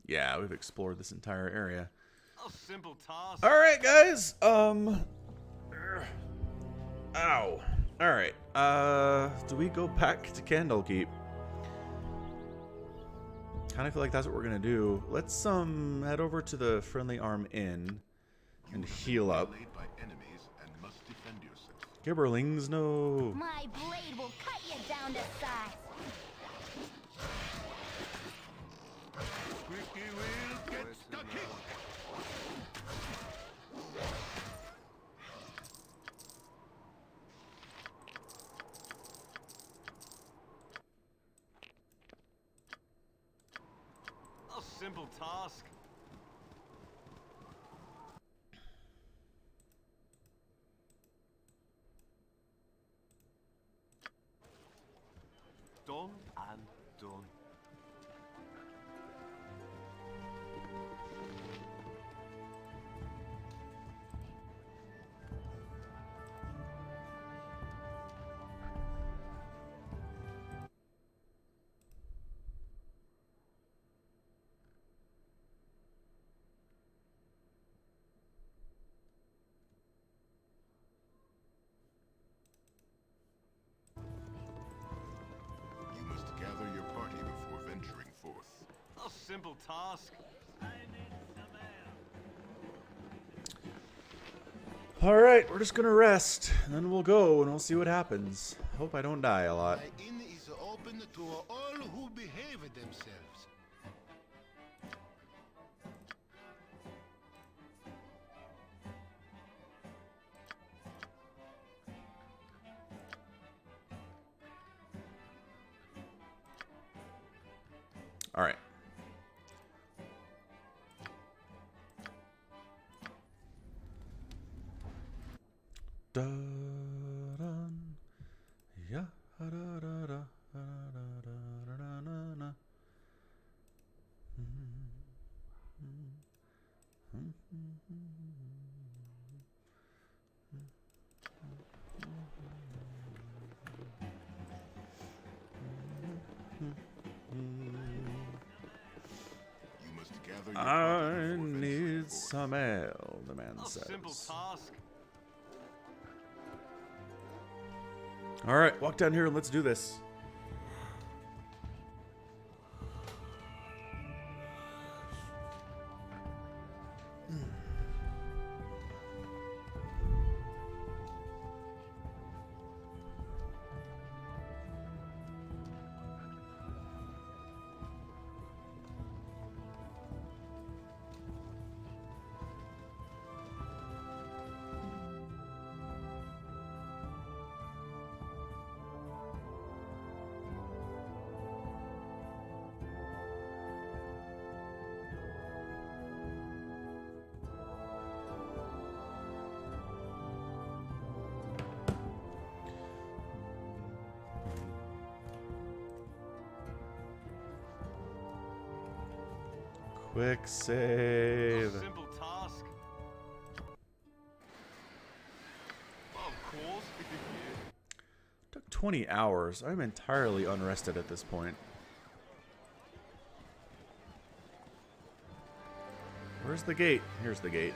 Yeah, we've explored this entire area. A simple task. Alright, guys. Ow. Alright. Do we go back to Candlekeep? Kind of feel like that's what we're gonna do. Let's head over to the Friendly Arm Inn and heal up. Gibberlings, no. My blade will cut you down to size. Squeaky wheels get stuck in. simple task. Done and done. You must gather your party before venturing forth. A simple task. Alright, we're just gonna rest, and then we'll go and we'll see what happens. Hope I don't die a lot. The inn is open to all who behave themselves. Alright. Da-dun. Yeah. Da-da-da-da. Da-da-da-da-da-da-da. You must gather your I party before venturing need forth. some ale, the man A simple says. task. Alright, walk down here and let's do this. Quick A save. simple task. Of course. Took 20 hours. I'm entirely unrested at this point. Where's the gate? Here's the gate.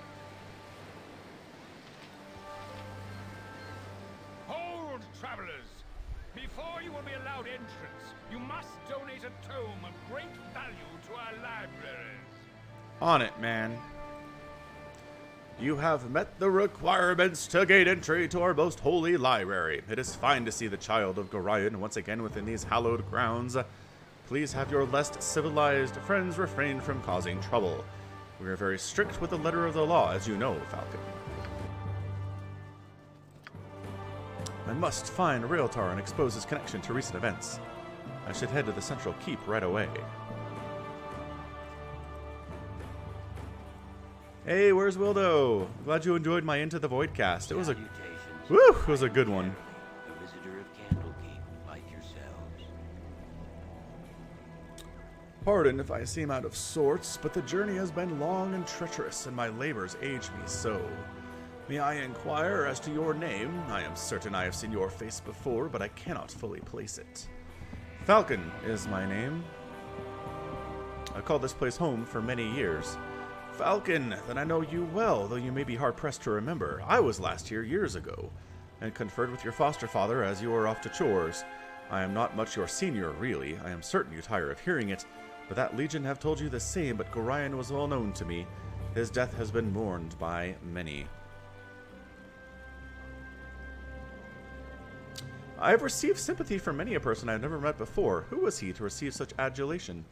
Hold, travelers! Before you will be allowed entrance, you must donate a tome of great value to our libraries. On it, man. You have met the requirements to gain entry to our most holy library. It is fine to see the child of Gorion once again within these hallowed grounds. Please have your less civilized friends refrain from causing trouble. We are very strict with the letter of the law, as you know, Falcon. I must find Raeltar and expose his connection to recent events. I should head to the central keep right away. Hey, where's Wildo? Glad you enjoyed my Into the Void cast. It was a it was a good one. A visitor of Candlekeep, like yourselves. Pardon if I seem out of sorts, but the journey has been long and treacherous, and my labors age me so. May I inquire as to your name? I am certain I have seen your face before, but I cannot fully place it. Falcon is my name. I called this place home for many years. Falcon, then I know you well, though you may be hard-pressed to remember. I was last here years ago, and conferred with your foster father as you were off to chores. I am not much your senior, really. I am certain you tire of hearing it, but that legion have told you the same, but Gorion was well known to me. His death has been mourned by many. I have received sympathy from many a person I have never met before. Who was he to receive such adulation?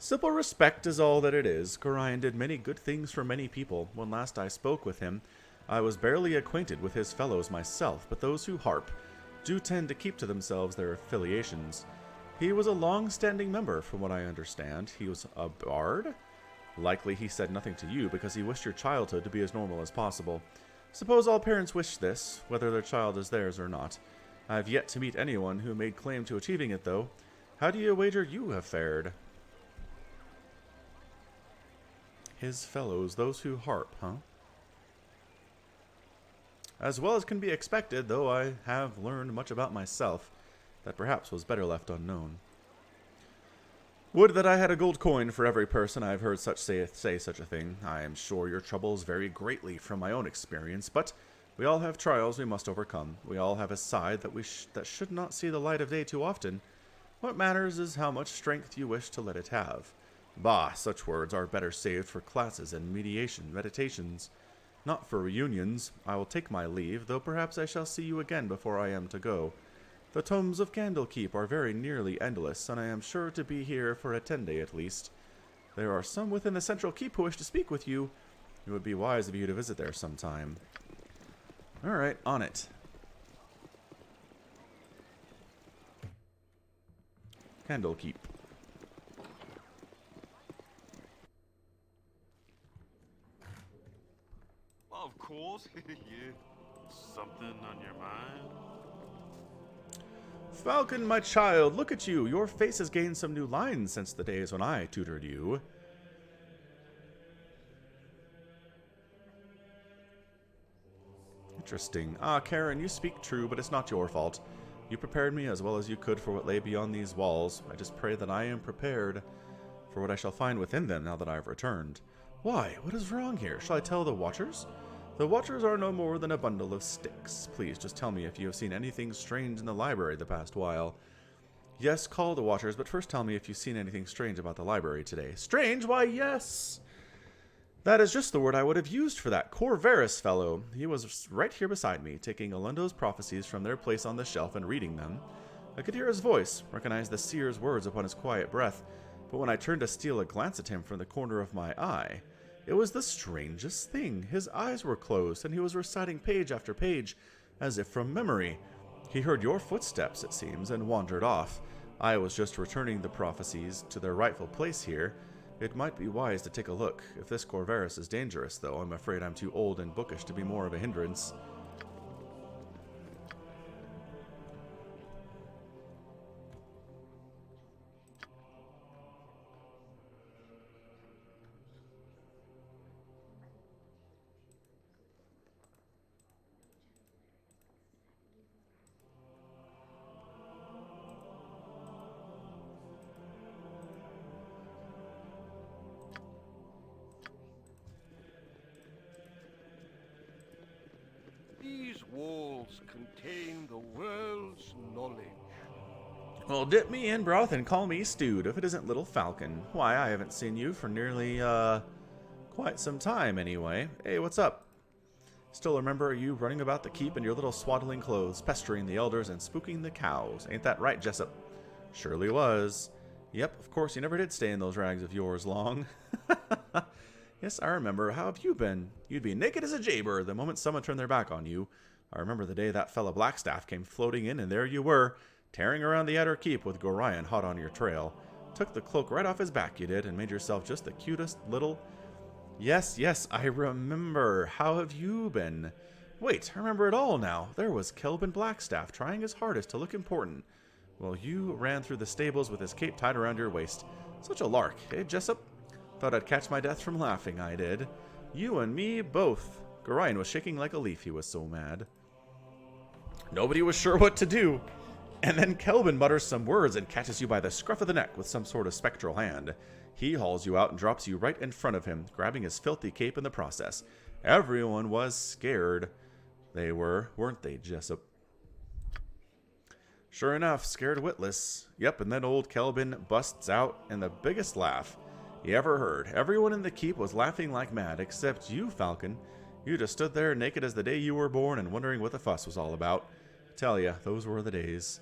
Simple respect is all that it is. Gorion did many good things for many people. When last I spoke with him, I was barely acquainted with his fellows myself, but those who harp do tend to keep to themselves their affiliations. He was a long-standing member, from what I understand. He was a bard? Likely he said nothing to you because he wished your childhood to be as normal as possible. Suppose all parents wish this, whether their child is theirs or not. I have yet to meet anyone who made claim to achieving it, though. How do you wager you have fared? His fellows, those who harp, huh? As well as can be expected, though I have learned much about myself that perhaps was better left unknown. Would that I had a gold coin for every person I have heard say such a thing. I am sure your troubles vary greatly from my own experience, but we all have trials we must overcome. We all have a side that should not see the light of day too often. What matters is how much strength you wish to let it have. Bah, such words are better saved for classes and meditations. Not for reunions. I will take my leave, though perhaps I shall see you again before I am to go. The tomes of Candlekeep are very nearly endless, and I am sure to be here for a 10-day at least. There are some within the central keep who wish to speak with you. It would be wise of you to visit there sometime. Alright, on it. Candlekeep. Of course, yeah. Something on your mind? Falcon, my child, look at you. Your face has gained some new lines since the days when I tutored you. Interesting. Ah, Karen, you speak true, but it's not your fault. You prepared me as well as you could for what lay beyond these walls. I just pray that I am prepared for what I shall find within them now that I have returned. Why? What is wrong here? Shall I tell the Watchers? The Watchers are no more than a bundle of sticks. Please, just tell me if you have seen anything strange in the library the past while. Yes, call the Watchers, but first tell me if you've seen anything strange about the library today. Strange? Why, yes! That is just the word I would have used for that Corvaris fellow. He was right here beside me, taking Elundo's prophecies from their place on the shelf and reading them. I could hear his voice, recognize the seer's words upon his quiet breath, but when I turned to steal a glance at him from the corner of my eye, it was the strangest thing. His eyes were closed, and he was reciting page after page, as if from memory. He heard your footsteps, it seems, and wandered off. I was just returning the prophecies to their rightful place here. It might be wise to take a look. If this Corvaris is dangerous, though, I'm afraid I'm too old and bookish to be more of a hindrance. These walls contain the world's knowledge. Well, dip me in broth and call me stewed, if it isn't little Falcon. Why, I haven't seen you for nearly, quite some time, anyway. Hey, what's up? Still remember you running about the keep in your little swaddling clothes, pestering the elders and spooking the cows. Ain't that right, Jessup? Surely was. Yep, of course you never did stay in those rags of yours long. Yes, I remember. How have you been? You'd be naked as a jaybird the moment someone turned their back on you. I remember the day that fella Blackstaff came floating in, and there you were, tearing around the outer keep with Gorion hot on your trail. Took the cloak right off his back, you did, and made yourself just the cutest little... Yes, I remember. How have you been? Wait, I remember it all now. There was Kelvin Blackstaff trying his hardest to look important. Well, you ran through the stables with his cape tied around your waist. Such a lark, eh, Jessup? Thought I'd catch my death from laughing, I did. You and me both. Gorion was shaking like a leaf, he was so mad. Nobody was sure what to do. And then Kelvin mutters some words and catches you by the scruff of the neck with some sort of spectral hand. He hauls you out and drops you right in front of him, grabbing his filthy cape in the process. Everyone was scared. They were, weren't they, Jessup? Sure enough, scared witless. Yep, and then old Kelvin busts out in the biggest laugh you ever heard. Everyone in the keep was laughing like mad, except you, Falcon. You just stood there naked as the day you were born and wondering what the fuss was all about. Tell ya, those were the days.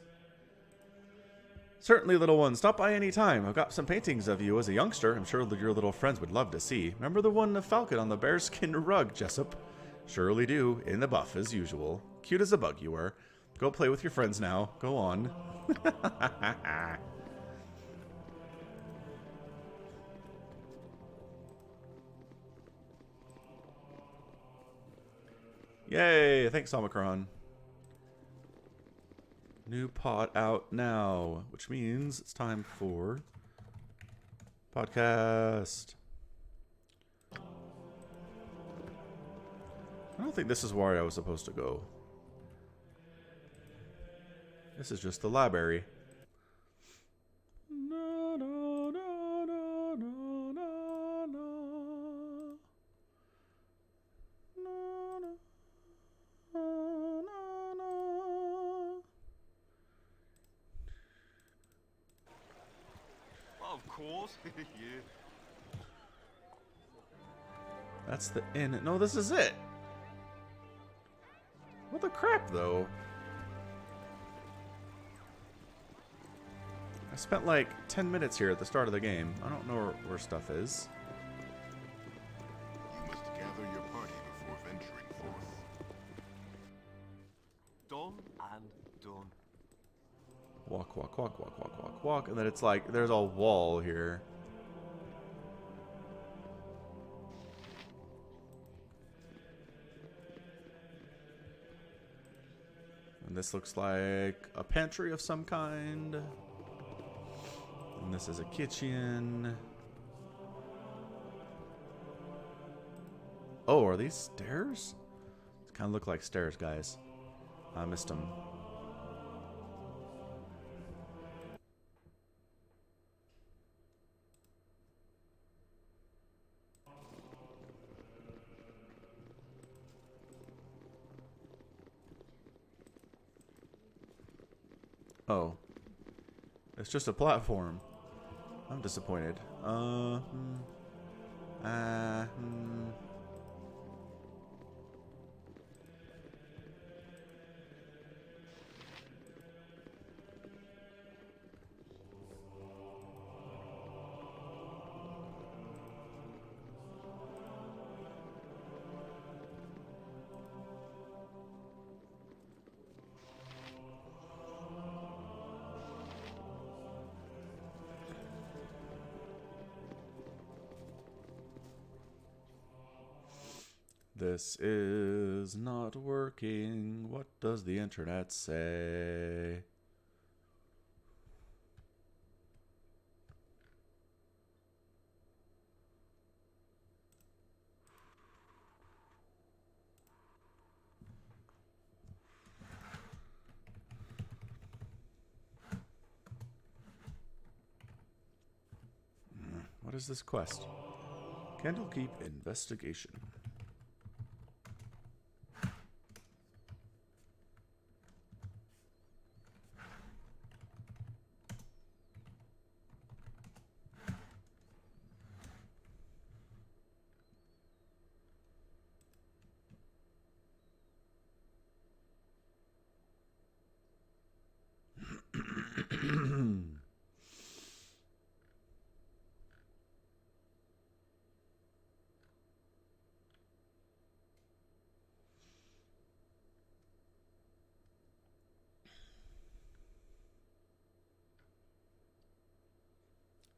Certainly, little one, stop by any time. I've got some paintings of you as a youngster I'm sure your little friends would love to see. Remember the one of Falcon on the bearskin rug, Jessup? Surely do, in the buff as usual. Cute as a bug you were. Go play with your friends now. Go on. Yay! Thanks, Omicron. New pod out now, which means it's time for podcast. I don't think this is where I was supposed to go. This is just the library. Na, na, na, na, na, na, na. Na, na, na, na. Of course. Yeah. That's the inn. No, this is it. What the crap, though? I spent like 10 minutes here at the start of the game. I don't know where stuff is. You must gather your party before venturing forth. Done and done. Walk, walk, walk, walk, walk, walk, walk. And then it's like, there's a wall here. And this looks like a pantry of some kind. And this is a kitchen. Oh, are these stairs? These kind of look like stairs, guys. I missed them. Oh. It's just a platform. I'm disappointed. This is not working. What does the internet say? What is this quest? Candlekeep investigation.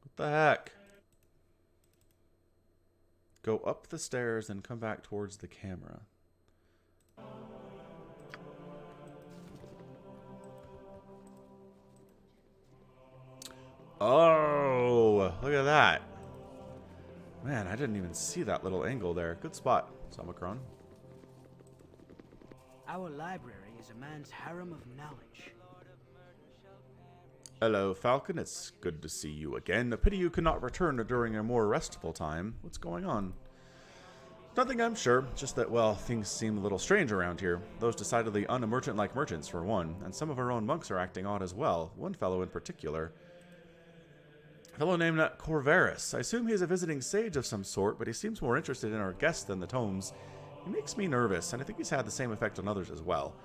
What the heck? Go up the stairs and come back towards the camera. Oh, look at that. Man, I didn't even see that little angle there. Good spot, Omicron. Our library is a man's harem of knowledge. Hello, Falcon. It's good to see you again. A pity you could not return during a more restful time. What's going on? Nothing, I'm sure. Just that, well, things seem a little strange around here. Those decidedly un-merchant-like merchants, for one. And some of our own monks are acting odd as well. One fellow in particular. A fellow named Corvaris. I assume he's a visiting sage of some sort, but he seems more interested in our guests than the tomes. He makes me nervous, and I think he's had the same effect on others as well.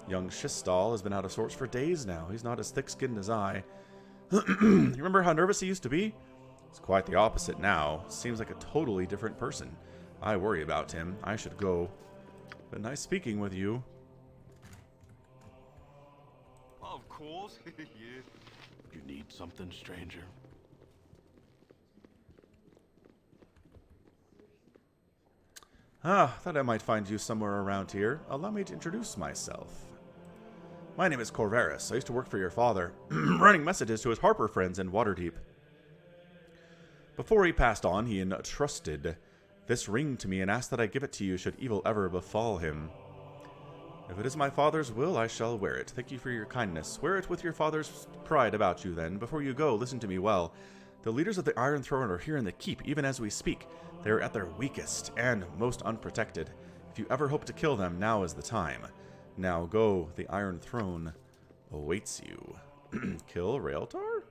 Young Shistal has been out of sorts for days now. He's not as thick-skinned as I. You remember how nervous he used to be? It's quite the opposite now. Seems like a totally different person. I worry about him. I should go. But nice speaking with you. Of course. Yeah. You need something, stranger? Thought I might find you somewhere around here. Allow me to introduce myself. My name is Corvaris. I used to work for your father, running messages to his Harper friends in Waterdeep. Before he passed on, he entrusted this ring to me and asked that I give it to you should evil ever befall him. If it is my father's will, I shall wear it. Thank you for your kindness. Wear it with your father's pride about you, then. Before you go, listen to me well. The leaders of the Iron Throne are here in the keep, even as we speak. They are at their weakest and most unprotected. If you ever hope to kill them, now is the time. Now go, the Iron Throne awaits you. Kill Raeltar?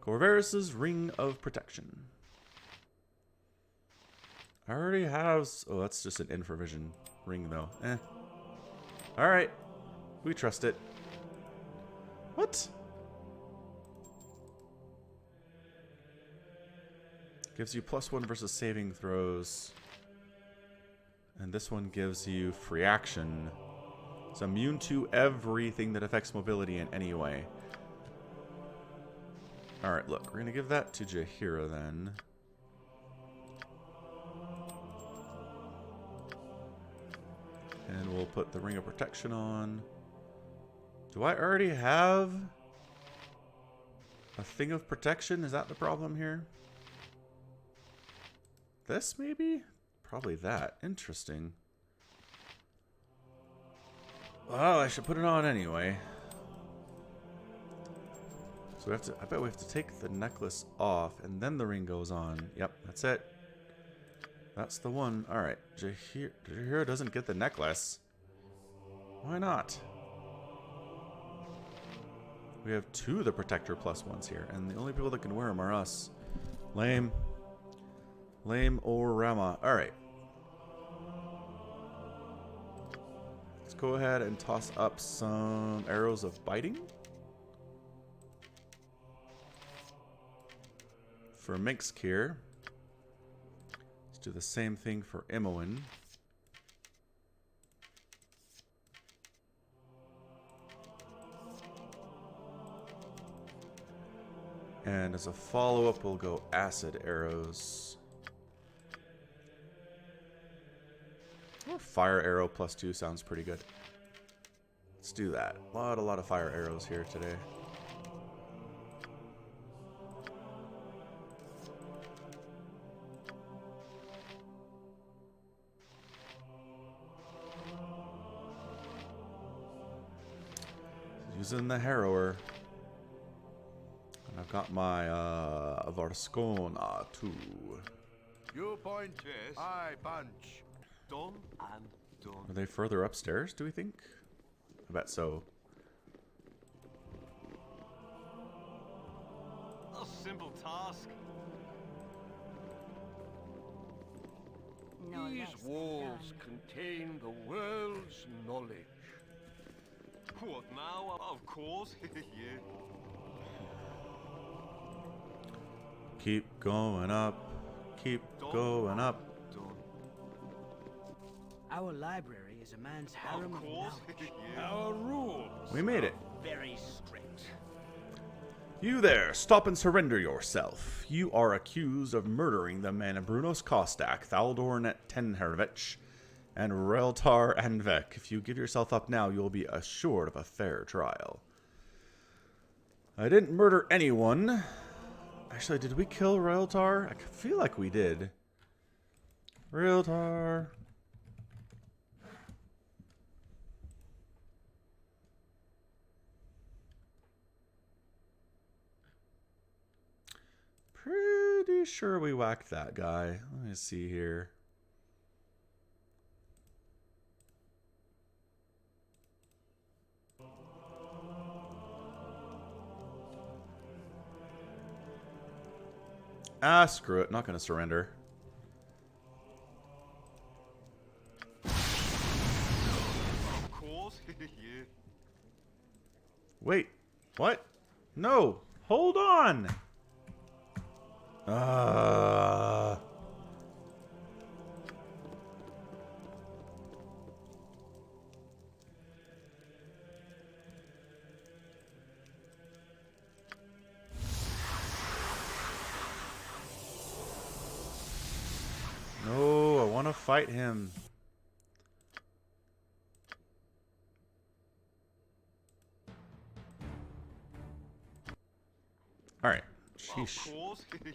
Corvaris' Ring of Protection. I already have... Oh, that's just an infravision ring, though. Alright. We trust it. What? Gives you +1 versus saving throws. And this one gives you free action. It's immune to everything that affects mobility in any way. Alright, look. We're going to give that to Jaheira, then. And we'll put the Ring of Protection on. Do I already have a thing of protection? Is that the problem here? This, maybe? Probably that. Interesting. Well, I should put it on anyway. So we have to... I bet we have to take the necklace off, and then the ring goes on. Yep, that's it. That's the one. Alright. Jaheira doesn't get the necklace. Why not? We have 2 of the Protector +1s here, and the only people that can wear them are us. Lame. Lame or Rama. Alright. Let's go ahead and toss up some arrows of biting. For Minxkier. Let's do the same thing for Imoen. And as a follow-up, we'll go acid arrows. Or fire arrow +2 sounds pretty good. Let's do that. A lot of fire arrows here today. Using the Harrower. And I've got my Varscona too. You point, yes. I punch. Done and done. Are they further upstairs, do we think? I bet so. A simple task. No These less walls done. contain the world's knowledge. What now? Of course. Yeah. Keep going up. Keep going up. Our library is a man's harem of knowledge. Our rules We made it. Very strict. You there, stop and surrender yourself. You are accused of murdering the men of Brunos Kostak, Thaldorn Tenhervich, and Raeltar Anvek. If you give yourself up now, you'll be assured of a fair trial. I didn't murder anyone. Actually, did we kill Raeltar? I feel like we did. Raeltar. Pretty sure we whacked that guy. Let me see here. Ah, screw it. Not going to surrender. Of course. Yeah. Wait. What? No. Hold on. No, fight him. Alright. Sheesh. Of course. Yeah.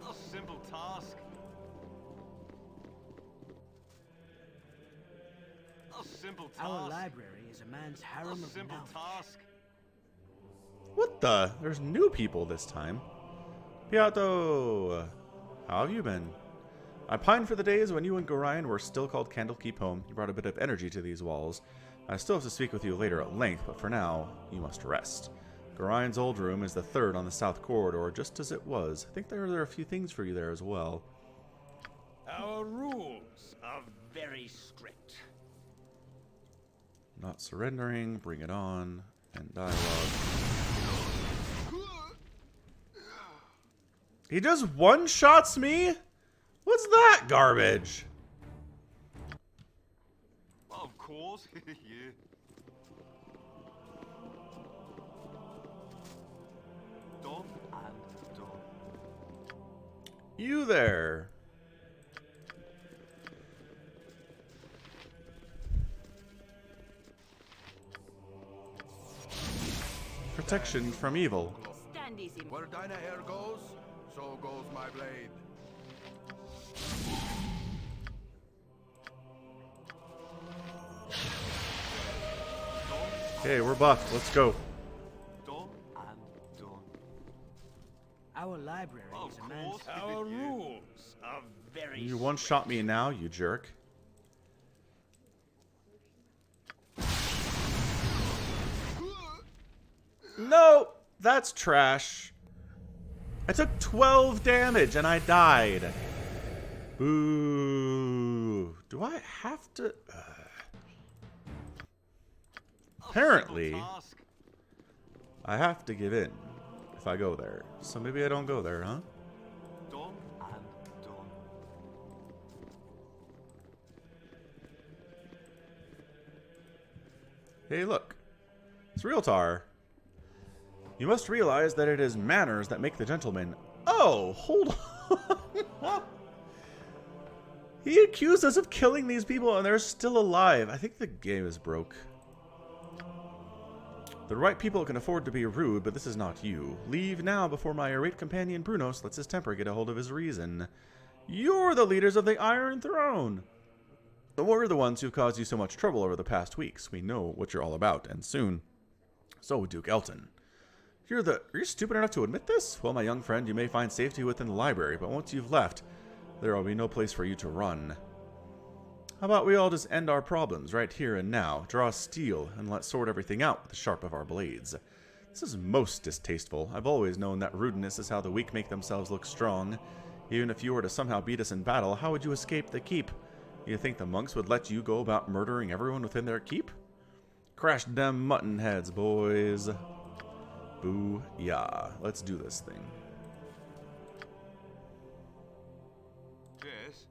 A simple task. A simple task. Our library is a man's harem A of simple knowledge. task. What the? There's new people this time. Piato! How have you been? I pine for the days when you and Gorion were still called Candlekeep home. You brought a bit of energy to these walls. I still have to speak with you later at length, but for now, you must rest. Gorion's old room is the third on the south corridor, just as it was. I think there are a few things for you there as well. Our rules are very strict. Not surrendering, bring it on, and dialogue. He just one-shots me? What's that garbage? Of course. Yeah. Done and done. You there. Protection from evil. Stand easy. Where thine hair goes, so goes my blade. Okay, we're buffed. Let's go. Done and done. Our library Of is a man's course. Our Yeah. rules are very You one-shot me now, you jerk. No! That's trash. I took 12 damage and I died. Boo. Do I have to... Apparently, I have to give in if I go there. So maybe I don't go there, huh? Done and done. Hey, look. It's Realtar. You must realize that it is manners that make the gentleman. Oh, hold on. He accused us of killing these people and they're still alive. I think the game is broke. The right people can afford to be rude, but this is not you. Leave now before my irate companion Brunos lets his temper get a hold of his reason. You're the leaders of the Iron Throne. We're the ones who caused you so much trouble over the past weeks. We know what you're all about, and soon. So, Duke Elton. Are you stupid enough to admit this? Well, my young friend, you may find safety within the library, but once you've left, there will be no place for you to run. How about we all just end our problems right here and now, draw steel, and let's sort everything out with the sharp of our blades. This is most distasteful. I've always known that rudeness is how the weak make themselves look strong. Even if you were to somehow beat us in battle, how would you escape the keep? You think the monks would let you go about murdering everyone within their keep? Crash them mutton heads, boys. Boo, yeah. Let's do this thing. Yes.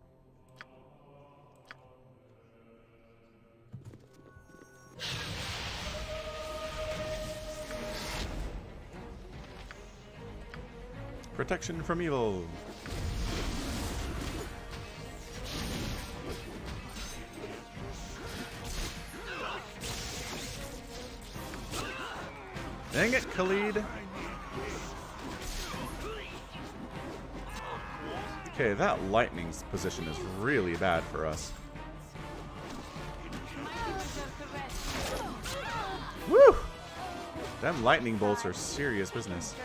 Protection from evil. Dang it, Khalid. Okay, that lightning's position is really bad for us. Woo! Them lightning bolts are serious business.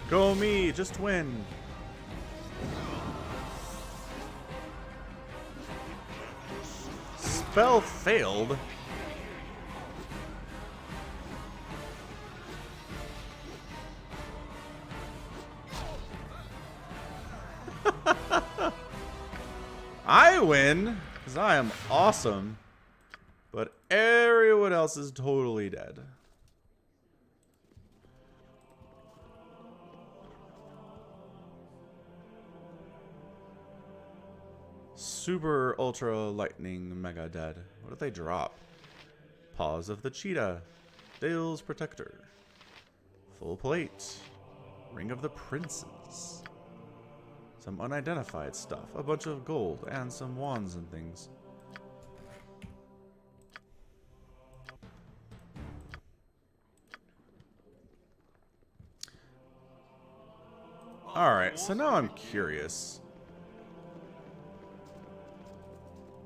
Go me, just win. Spell failed. I win, because I am awesome. But everyone else is totally dead. Super Ultra Lightning Mega Dead. What did they drop? Paws of the Cheetah. Dale's Protector. Full Plate. Ring of the Princes. Some unidentified stuff. A bunch of gold and some wands and things. Alright, so now I'm curious.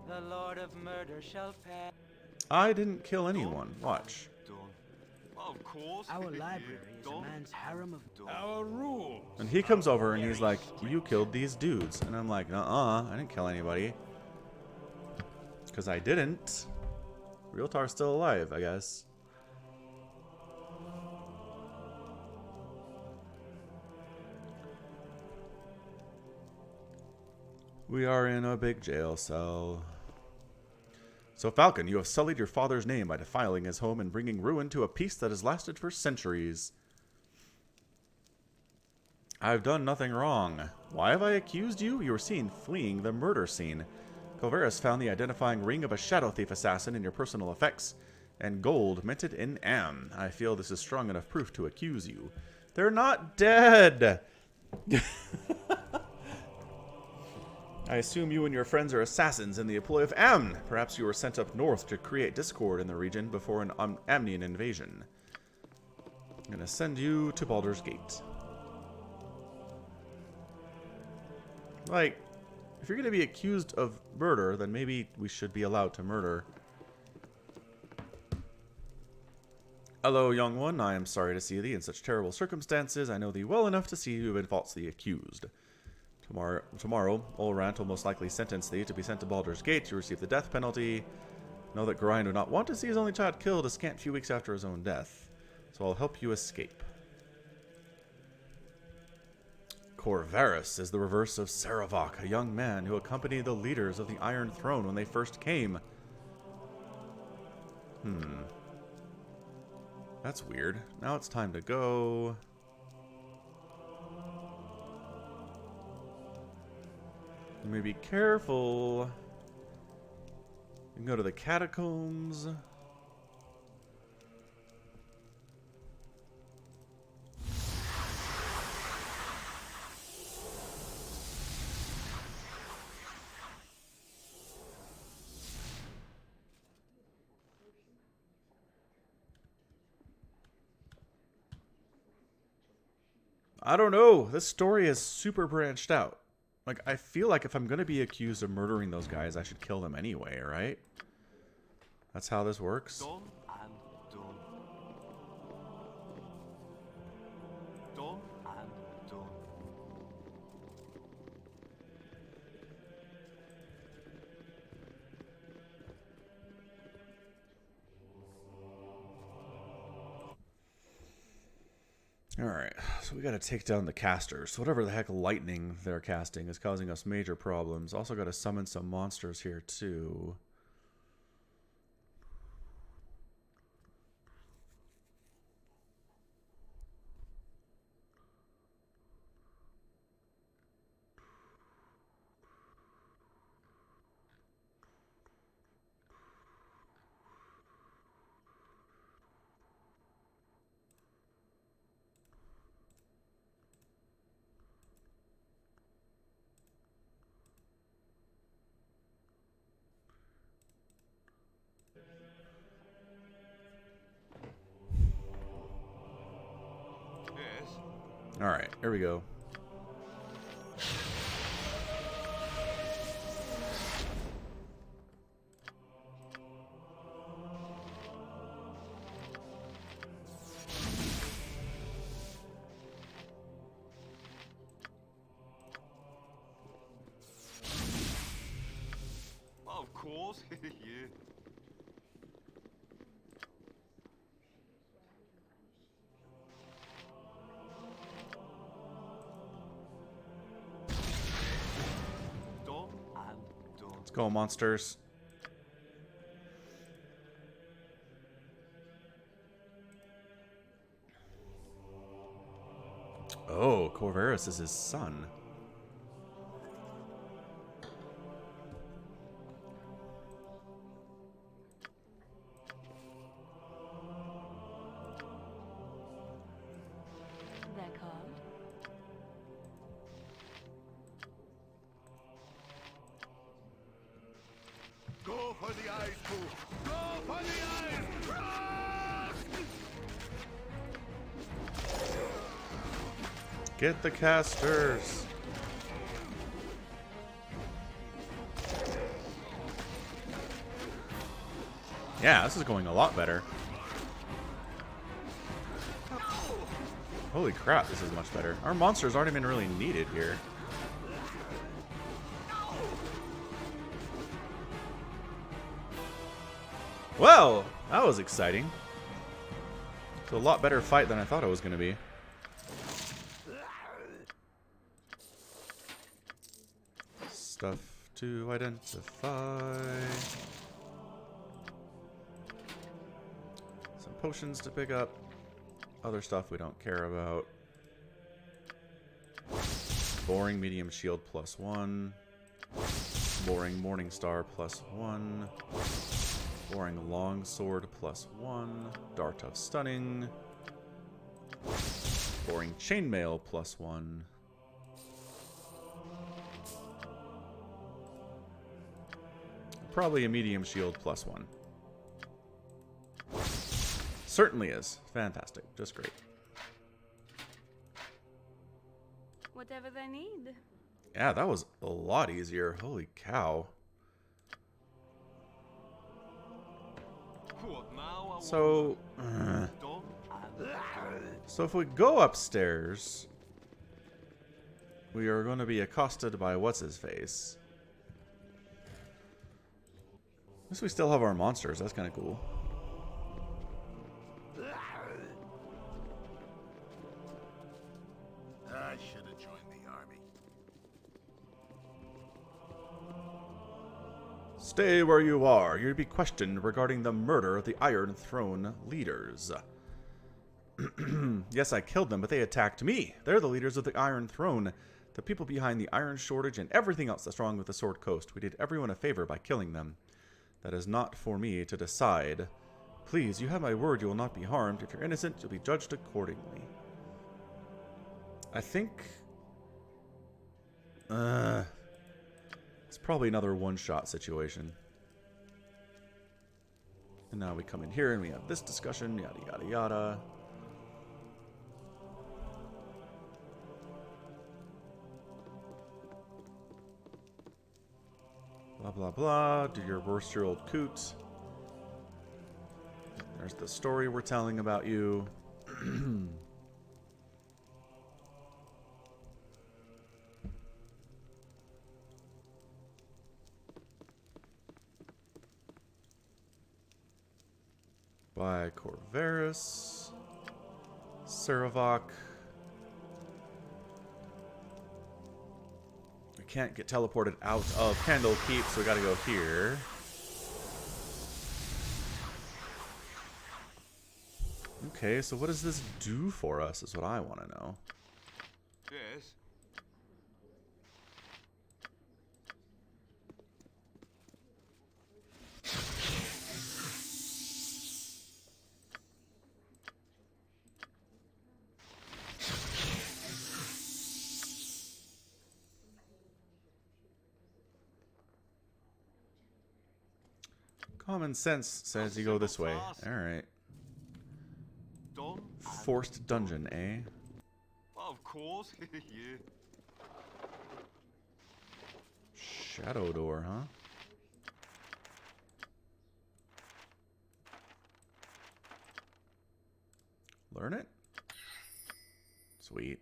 The Lord of Murder shall pass. I didn't kill anyone. Watch. Of course. Our library is a man's harem of... Our rule. And he comes over and he's like, you killed these dudes. And I'm like, I didn't kill anybody. Because I didn't. Realtar's still alive, I guess. We are in a big jail cell. So Falcon, you have sullied your father's name by defiling his home and bringing ruin to a peace that has lasted for centuries. I've done nothing wrong. Why have I accused you? You were seen fleeing the murder scene. Culveris found the identifying ring of a shadow thief assassin in your personal effects, and gold minted in Am. I feel this is strong enough proof to accuse you. They're not dead! I assume you and your friends are assassins in the employ of Amn. Perhaps you were sent up north to create discord in the region before an Amnian invasion. I'm gonna send you to Baldur's Gate. Like, if you're gonna be accused of murder, then maybe we should be allowed to murder. Hello, young one. I am sorry to see thee in such terrible circumstances. I know thee well enough to see you have been falsely accused. Tomorrow, Olrant will most likely sentence thee to be sent to Baldur's Gate to receive the death penalty. Know that Gorion would not want to see his only child killed a scant few weeks after his own death, so I'll help you escape. Corvaris is the reverse of Saravok, a young man who accompanied the leaders of the Iron Throne when they first came. That's weird. Now it's time to go. Let me be careful. You can go to the catacombs. I don't know. This story is super branched out. Like, I feel like if I'm going to be accused of murdering those guys, I should kill them anyway, right? That's how this works. Done and done. Done and done. Alright, so we gotta take down the casters. Whatever the heck lightning they're casting is causing us major problems. Also gotta summon some monsters here too. Alright, here we go. Of course, yeah. Let's go, monsters. Oh, Corvaris is his son. for the eyes, Pooh! Go for the eyes! Get the casters. Yeah, this is going a lot better. Holy crap, this is much better. Our monsters aren't even really needed here. Well, that was exciting. It's a lot better fight than I thought it was going to be. Stuff to identify. Some potions to pick up. Other stuff we don't care about. Boring medium shield +1. Boring morning star +1. Boring long sword +1. Dart of stunning. Boring chainmail +1. Probably a medium shield +1. Certainly is. Fantastic. Just great. Whatever they need. Yeah, that was a lot easier. Holy cow. So, so if we go upstairs, we are going to be accosted by what's-his-face. At least we still have our monsters. That's kind of cool. I should have joined the army. Stay where you are. You'll be questioned regarding the murder of the Iron Throne leaders. Yes, I killed them, but they attacked me. They're the leaders of the Iron Throne, the people behind the iron shortage and everything else that's wrong with the Sword Coast. We did everyone a favor by killing them. That is not for me to decide. Please, you have my word you will not be harmed. If you're innocent, you'll be judged accordingly. I think... it's probably another one-shot situation. And now we come in here and we have this discussion, yada yada yada. Blah blah blah, do your worst your old coot. There's the story we're telling about you. By Corvaris, Saravok. We can't get teleported out of Candlekeep, so we gotta go here. Okay, so what does this do for us is what I want to know. Yes. Common sense says you go this way. Alright. Forced dungeon, eh? Of course, yeah. Shadow door, huh? Learn it? Sweet.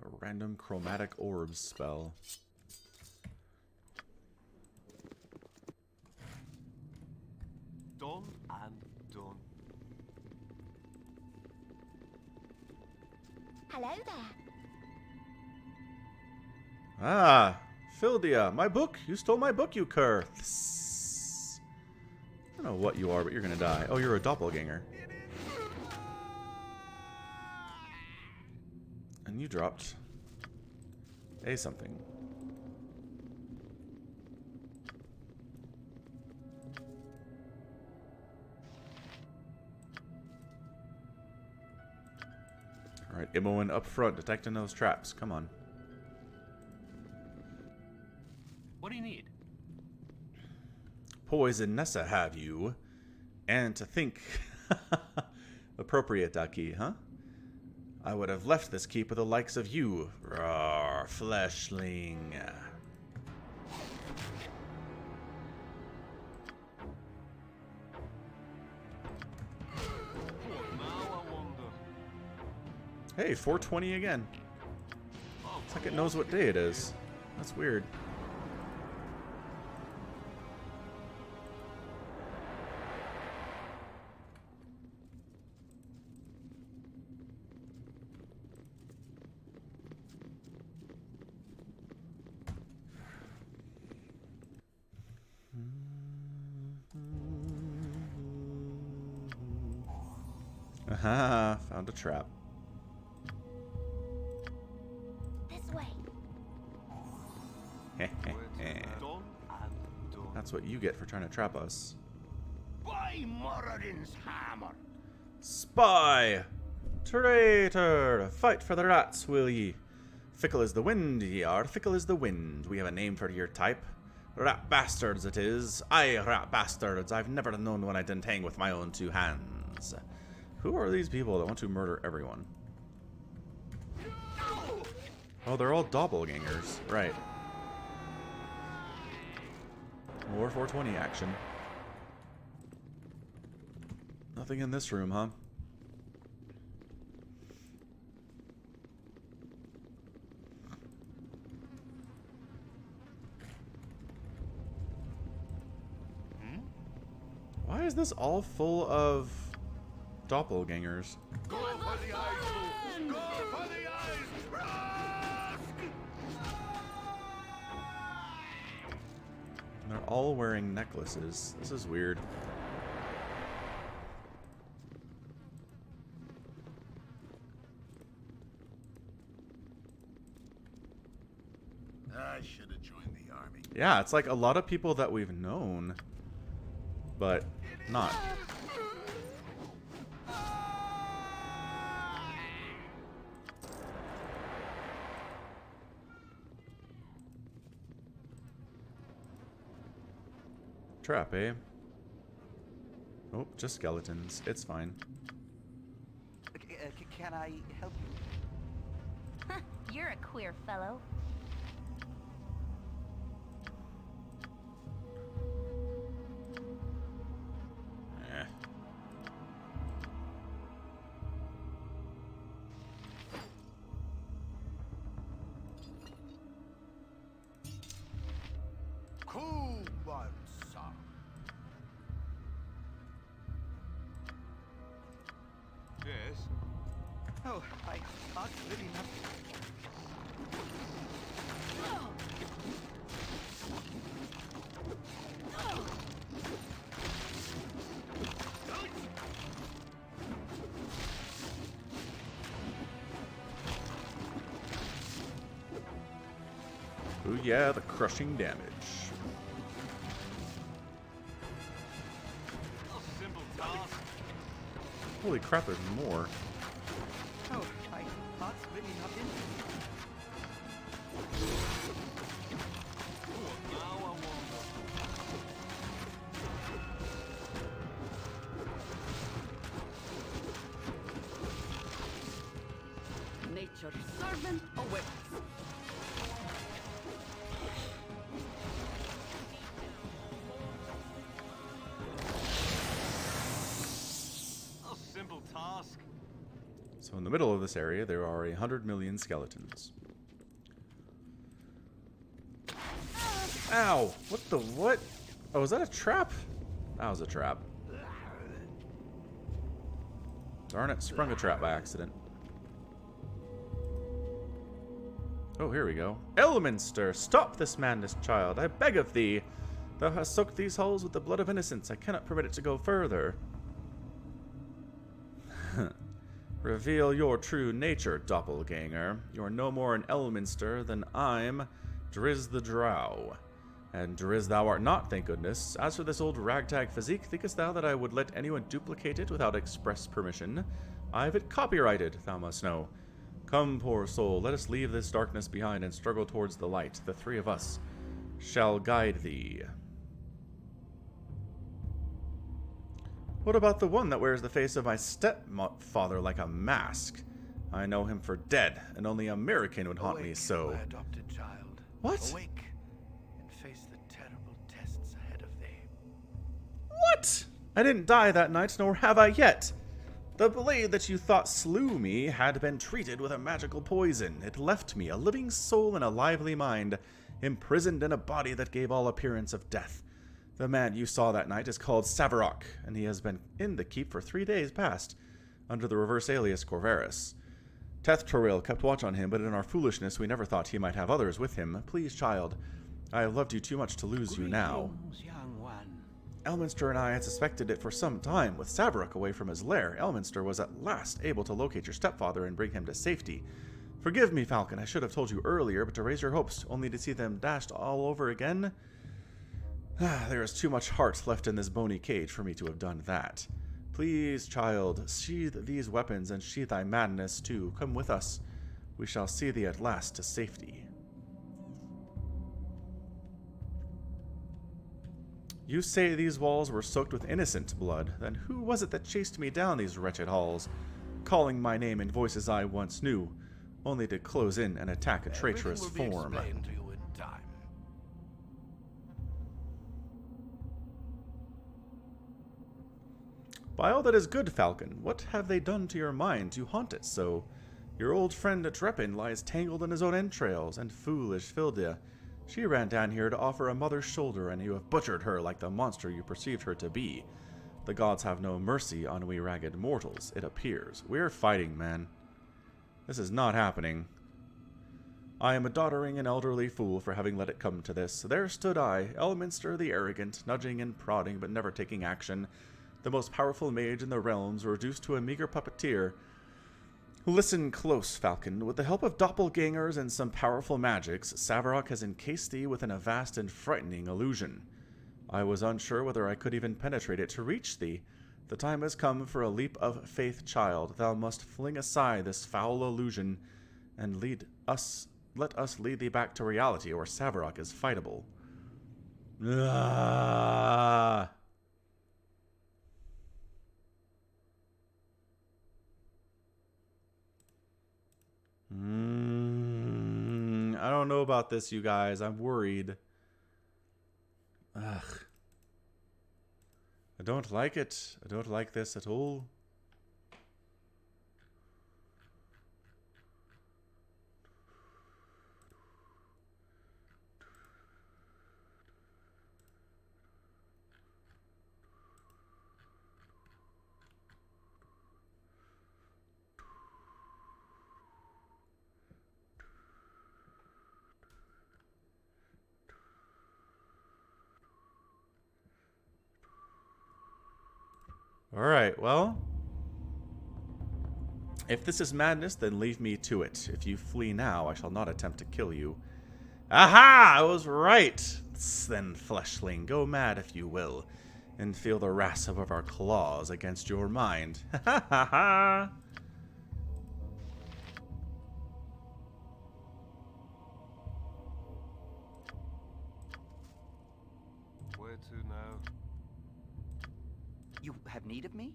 A random chromatic orbs spell. Done and done. Hello there. Ah, Fildia, my book. You stole my book, you cur. I don't know what you are, but you're gonna die. Oh, you're a doppelganger. And you dropped a something. Alright, Imoen up front, detecting those traps. Come on. What do you need? poison Nessa, have you? And to think... Appropriate, Ducky, huh? I would have left this keep with the likes of you. Roar, fleshling. Hey, 420 again. It's like it knows what day it is. That's weird. Aha, found a trap. This way. That's what you get for trying to trap us. By Moradin's hammer. Spy! Traitor! Fight for the rats, will ye? Fickle as the wind ye are, fickle as the wind. We have a name for your type. Rat bastards it is. Aye, rat bastards. I've never known one I didn't hang with my own two hands. Who are these people that want to murder everyone? Oh, they're all doppelgangers. Right. More 420 action. Nothing in this room, huh? Why is this all full of doppelgangers? Go for the eyes, Luke! Go for the eyes! Rask! And they're all wearing necklaces. This is weird. I should have joined the army. Yeah, it's like a lot of people that we've known, but not. Trap, eh? Oh, just skeletons. It's fine. Can I help you? You're a queer fellow. Yes? Oh, I can't really not. Oh yeah, the crushing damage. Holy crap, there's more. Oh, my heart's really not in. Nature's servant awaits. Task. So in the middle of this area, there are 100 million skeletons. Ow! What the what? Oh, is that a trap? That was a trap. Darn it, sprung a trap by accident. Oh, here we go. Elminster, stop this madness, child. I beg of thee. Thou hast soaked these halls with the blood of innocence. I cannot permit it to go further. Reveal your true nature, doppelganger. You are no more an Elminster than I'm Driz the Drow. And Driz thou art not, thank goodness. As for this old ragtag physique, thinkest thou that I would let anyone duplicate it without express permission? I have it copyrighted, thou must know. Come, poor soul, let us leave this darkness behind and struggle towards the light. The three of us shall guide thee. What about the one that wears the face of my stepfather like a mask? I know him for dead, and only a American would haunt me so. My adopted child. What? Awake and face the terrible tests ahead of thee. What? I didn't die that night, nor have I yet. The blade that you thought slew me had been treated with a magical poison. It left me a living soul and a lively mind, imprisoned in a body that gave all appearance of death. The man you saw that night is called Savarok, and he has been in the keep for 3 days past, under the reverse alias Corvaris. Tethtoril kept watch on him, but in our foolishness we never thought he might have others with him. Please, child, I have loved you too much to lose you now. Young one. Elminster and I had suspected it for some time. With Savarok away from his lair, Elminster was at last able to locate your stepfather and bring him to safety. Forgive me, Falcon, I should have told you earlier, but to raise your hopes, only to see them dashed all over again? There is too much heart left in this bony cage for me to have done that. Please, child, sheathe these weapons and sheathe thy madness too. Come with us. We shall see thee at last to safety. You say these walls were soaked with innocent blood. Then who was it that chased me down these wretched halls, calling my name in voices I once knew, only to close in and attack a traitorous Everything will form? be explained to you in time. By all that is good, Falcon, what have they done to your mind to haunt it so? Your old friend Drepin lies tangled in his own entrails, and foolish Fildia. She ran down here to offer a mother's shoulder, and you have butchered her like the monster you perceived her to be. The gods have no mercy on we ragged mortals, it appears. We're fighting, man. This is not happening. I am a doddering and elderly fool for having let it come to this. There stood I, Elminster the arrogant, nudging and prodding but never taking action, the most powerful mage in the realms, reduced to a meager puppeteer. Listen close, Falcon. With the help of doppelgangers and some powerful magics, Savarok has encased thee within a vast and frightening illusion. I was unsure whether I could even penetrate it to reach thee. The time has come for a leap of faith, child. Thou must fling aside this foul illusion and let us lead thee back to reality, or Savarok is fightable. Ah. I don't know about this, you guys. I'm worried. Ugh. I don't like it. I don't like this at all. Alright, well, if this is madness, then leave me to it. If you flee now, I shall not attempt to kill you. Aha! I was right! Then, fleshling, go mad if you will, and feel the rasp of our claws against your mind. Ha ha ha ha! Where to now? You have need of me?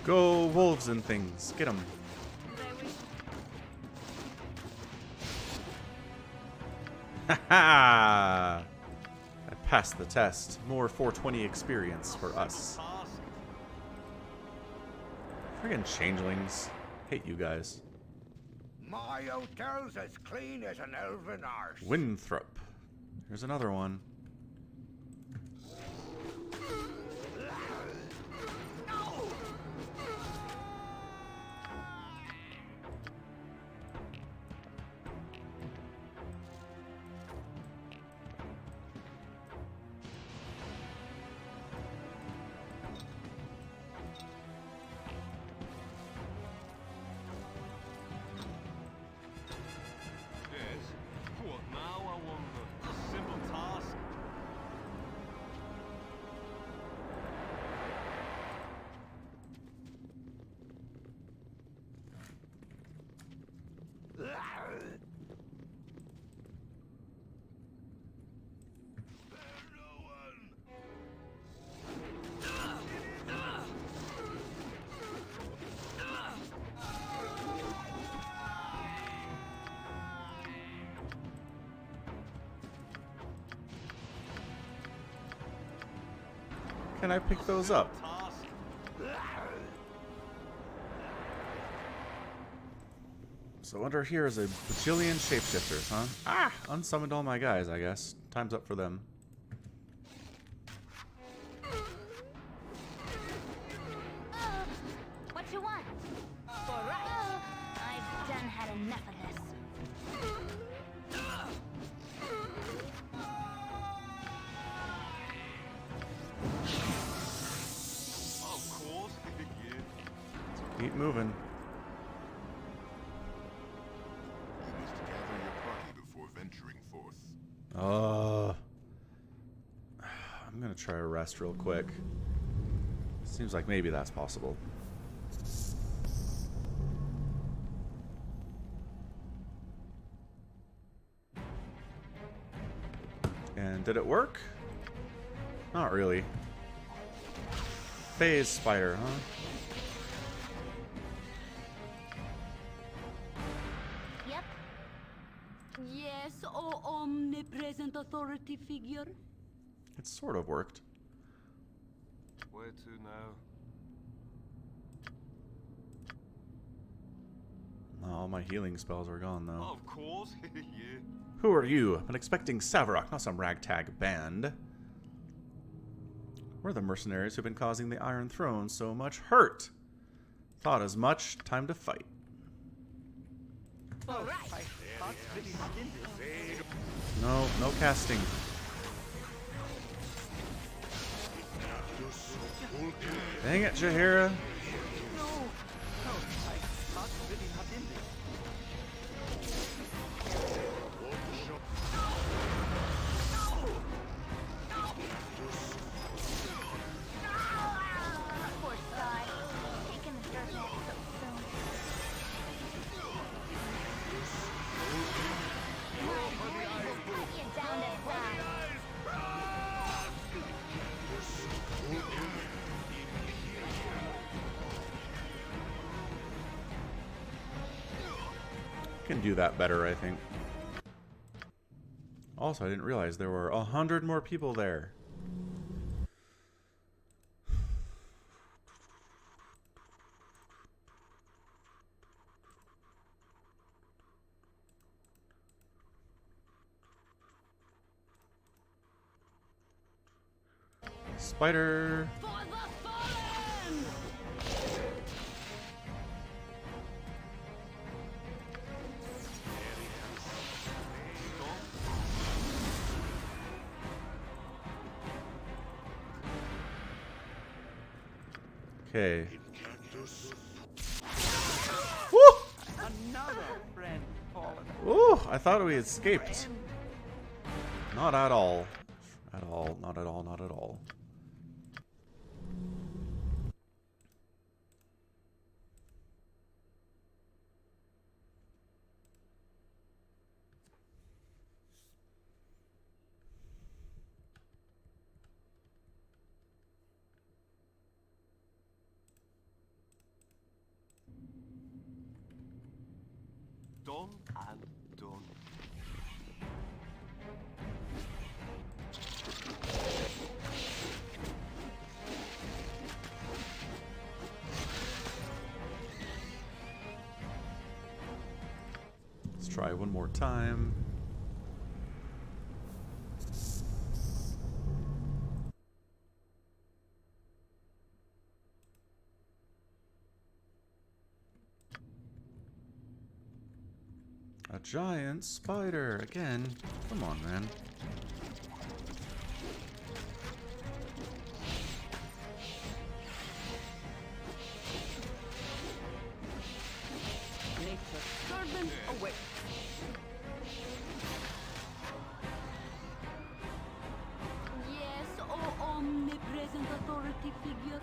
Go, wolves and things. Get them. Ha ha! I passed the test. More 420 experience for us. Friggin' changelings. Hate you guys. My hotel's as clean as an elven arse. Winthrop. Here's another one. Yes. What now, I wonder? A simple task? Can I pick those up? So under here is a bajillion shapeshifters, huh? Ah! Unsummoned all my guys, I guess. Time's up for them. What you want? All right. I've done had enough of this. Of course. Yeah. Keep moving. You must gather your party before venturing forth. I'm gonna try a rest real quick. Seems like maybe that's possible. And did it work? Not really. Phase spider, huh? Yep. Yes, oh omnipresent authority figure. It sort of worked. Where to now? All my healing spells are gone, though. Of course. Yeah. Who are you? I've been expecting Savarok, not some ragtag band. We're the mercenaries who've been causing the Iron Throne so much hurt. Thought as much. Time to fight. All right. No, no casting. Dang it, Jaheira. No, my heart's really not in this. Poor Sai. Taking the dirt off so soon. My blade will cut you down to size. Can do that better, I think. Also, I didn't realize there were 100 more people there. Spider. For the fallen! Okay. Another friend fallen. Ooh, I thought we escaped. Not at all. At all, not at all, not at all. Done and done. Let's try one more time. A giant spider again. Come on, man. Nature's servant away. Yes, oh omnipresent authority figure.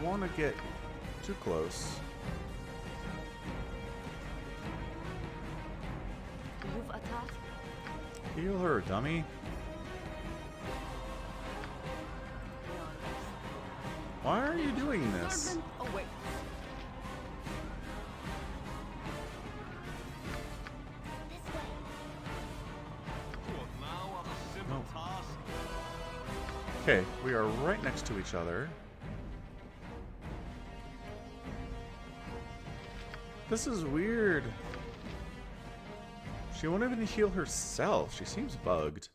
don't want to get too close. You've attacked? Heal her, dummy. Why are you doing this? Servant awaits. This way. What now? A simple task? Okay, we are right next to each other. This is weird. She won't even heal herself. She seems bugged.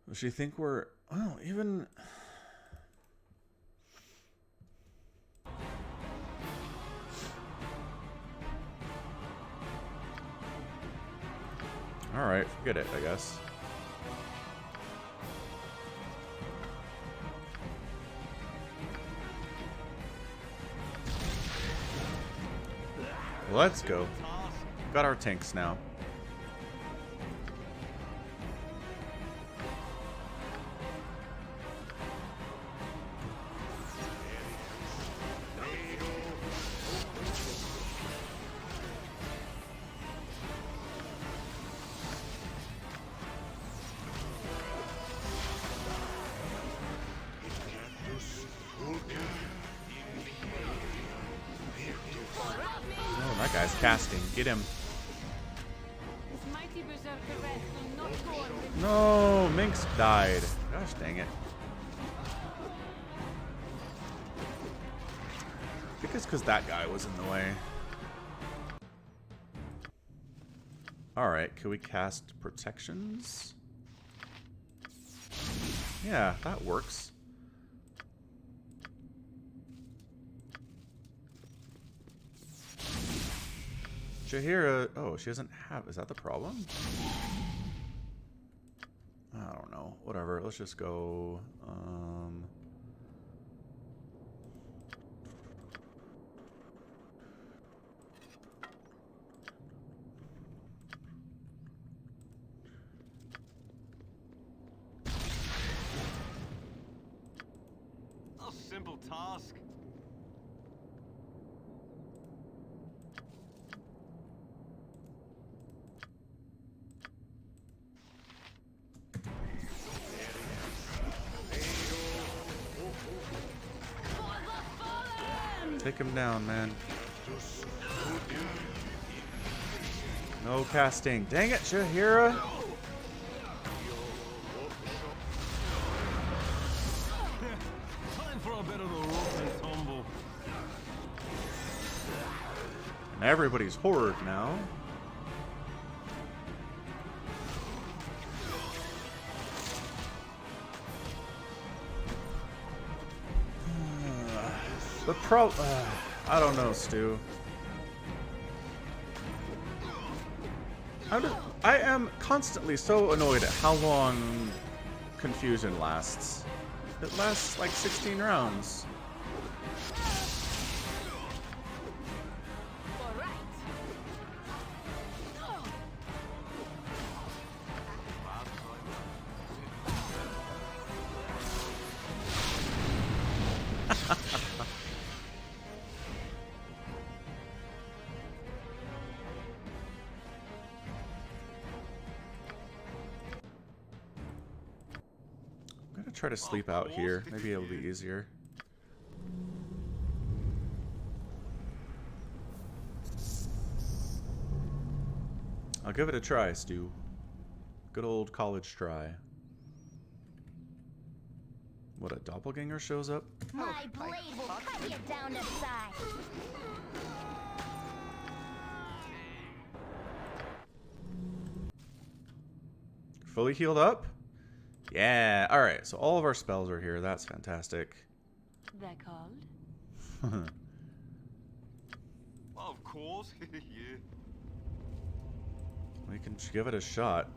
Does she think we're... Oh, even... Alright, forget it, I guess. Let's go. Got our tanks now. Oh, that guy's casting. Get him. This mighty berserker rat will not go unrewarded. No, Minx died. Gosh dang it. I think it's because that guy was in the way. Alright, can we cast protections? Yeah, that works. Jaheira, oh, she doesn't have, is that the problem? I don't know, whatever, let's just go, A simple task. take him down, man. No casting. Dang it, Jaheira! Time for a bit of the rough and tumble. And everybody's horde now. The I don't know, Stu. I am constantly so annoyed at how long confusion lasts. It lasts like 16 rounds. Try to sleep out here. Maybe it'll be easier. I'll give it a try, Stu. Good old college try. What, a doppelganger shows up? My blade will cut you down to size. Fully healed up? Yeah, alright, so all of our spells are here. That's fantastic. They're called? Well, of course. Yeah. We can give it a shot.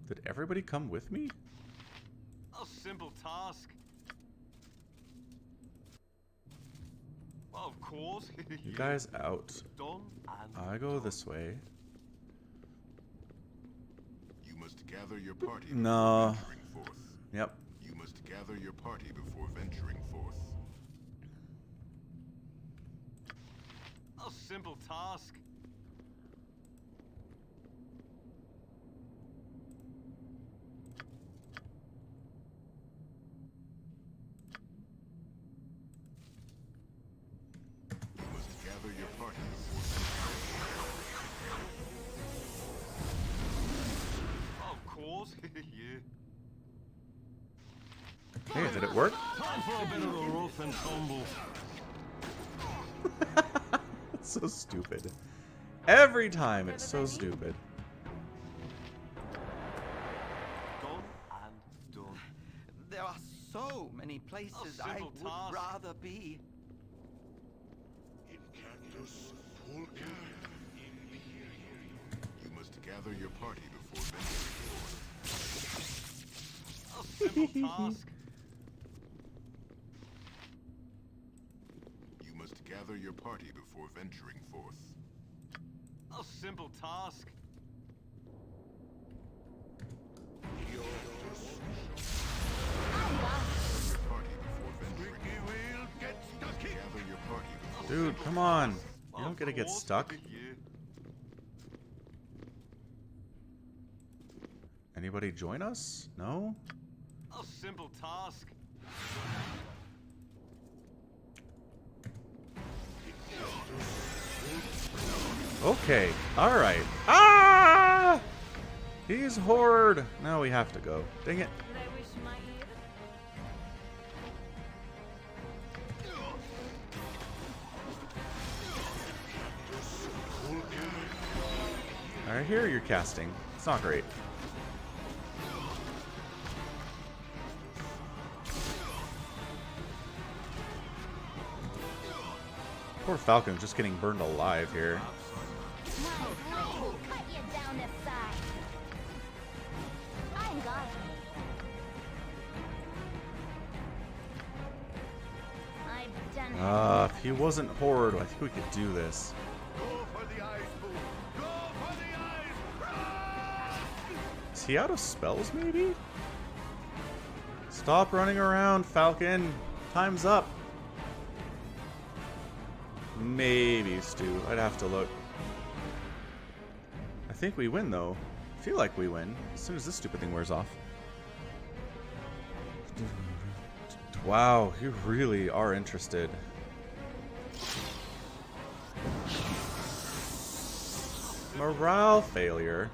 Did everybody come with me? A simple task. Well, of course. You guys out. Done and I go this way. You must gather your party No. before venturing forth. Yep. You must gather your party before venturing forth. A simple task. You must gather your party before Of course, yeah. Hey, did it work? Time for a bit of a rough and tumble. It's so stupid. Every time, it's so stupid. Done and done. There are so many places I simple would task. rather be. You must gather your party before venturing forth. A simple task. You must gather your party before venturing forth. A simple task. Your party before venturing. Gather your party before. Dude, come on. You don't get to get stuck. Yeah. Anybody join us? No? A simple task. Okay. Alright. Ah! He's Horde. Now we have to go. Dang it. I wish my ear. I hear you're casting. It's not great. Poor Falcon just getting burned alive here. We'll cut you down to size. I'm God. I've done If he wasn't Horde, I think we could do this. Go for the eyes, Boo! Go for the eyes! Is he out of spells, maybe? Stop running around, Falcon. Time's up. Maybe, Stu. I'd have to look. I think we win, though. I feel like we win as soon as this stupid thing wears off. Wow, you really are interested. Morale failure.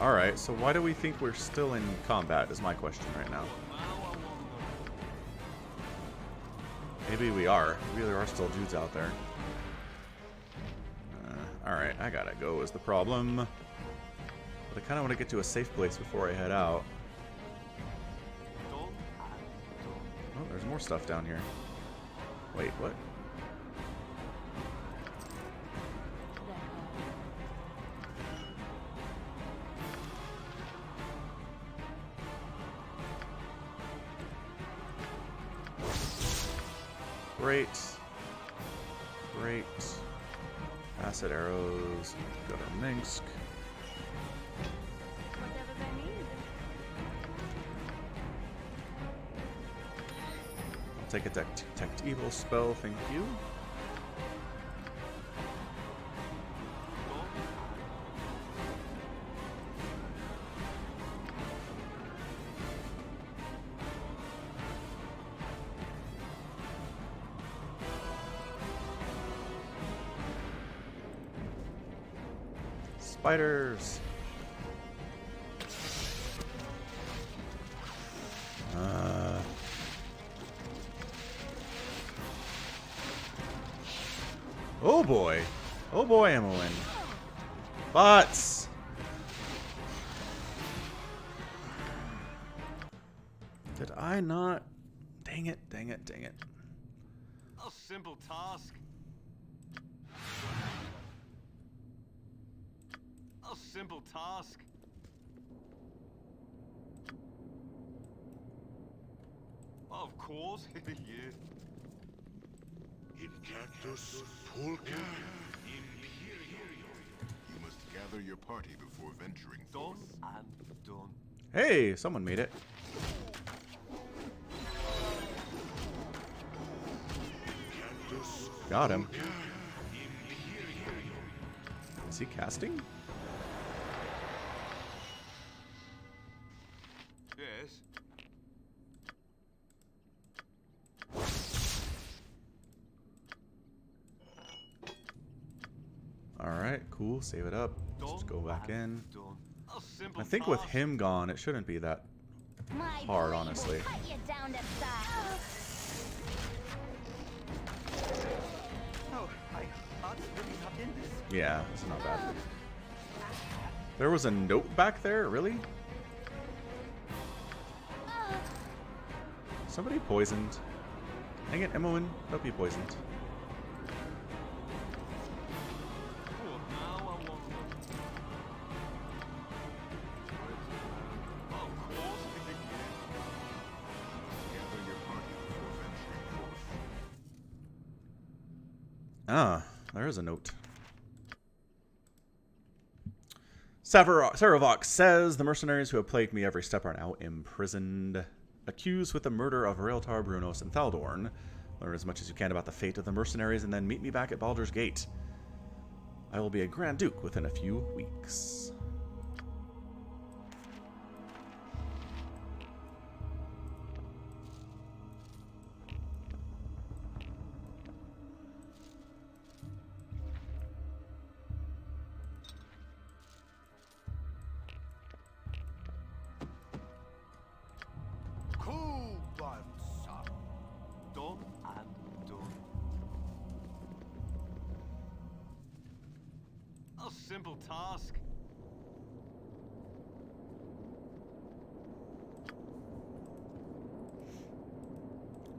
Alright, so why do we think we're still in combat is my question right now. Maybe we are. Maybe there are still dudes out there. Alright, I gotta go is the problem. But I kind of want to get to a safe place before I head out. Oh, there's more stuff down here. Wait, what? Great. Great. Acid arrows. Go to Minsk. Whatever they need. I'll take a detect evil spell, thank you. Spiders. Oh boy, Emmeline. Bots! Did I not? Dang it, dang it, dang it. A simple task. A simple task. Of course, yeah. Incactus Pulca Imperium. You must gather your party before venturing forth. Done and done. Hey, someone made it. Got him. Is he casting? Yes. Alright, cool. Save it up. Let's go back in. A simple I think with him gone, it shouldn't be that hard, honestly. Cut you down to size. Oh, my heart's really not in this. Yeah, it's not bad. There was a note back there? Really? Somebody poisoned. Dang it, Emmoen. Don't be poisoned. Oh, now I wonder. Of course, Gather your party before venturing forth. Ah, there is a note. Saravox says, the mercenaries who have plagued me every step are now imprisoned. Accused with the murder of Raeltar, Brunos, and Thaldorn. Learn as much as you can about the fate of the mercenaries and then meet me back at Baldur's Gate. I will be a Grand Duke within a few weeks. done and done. A simple task.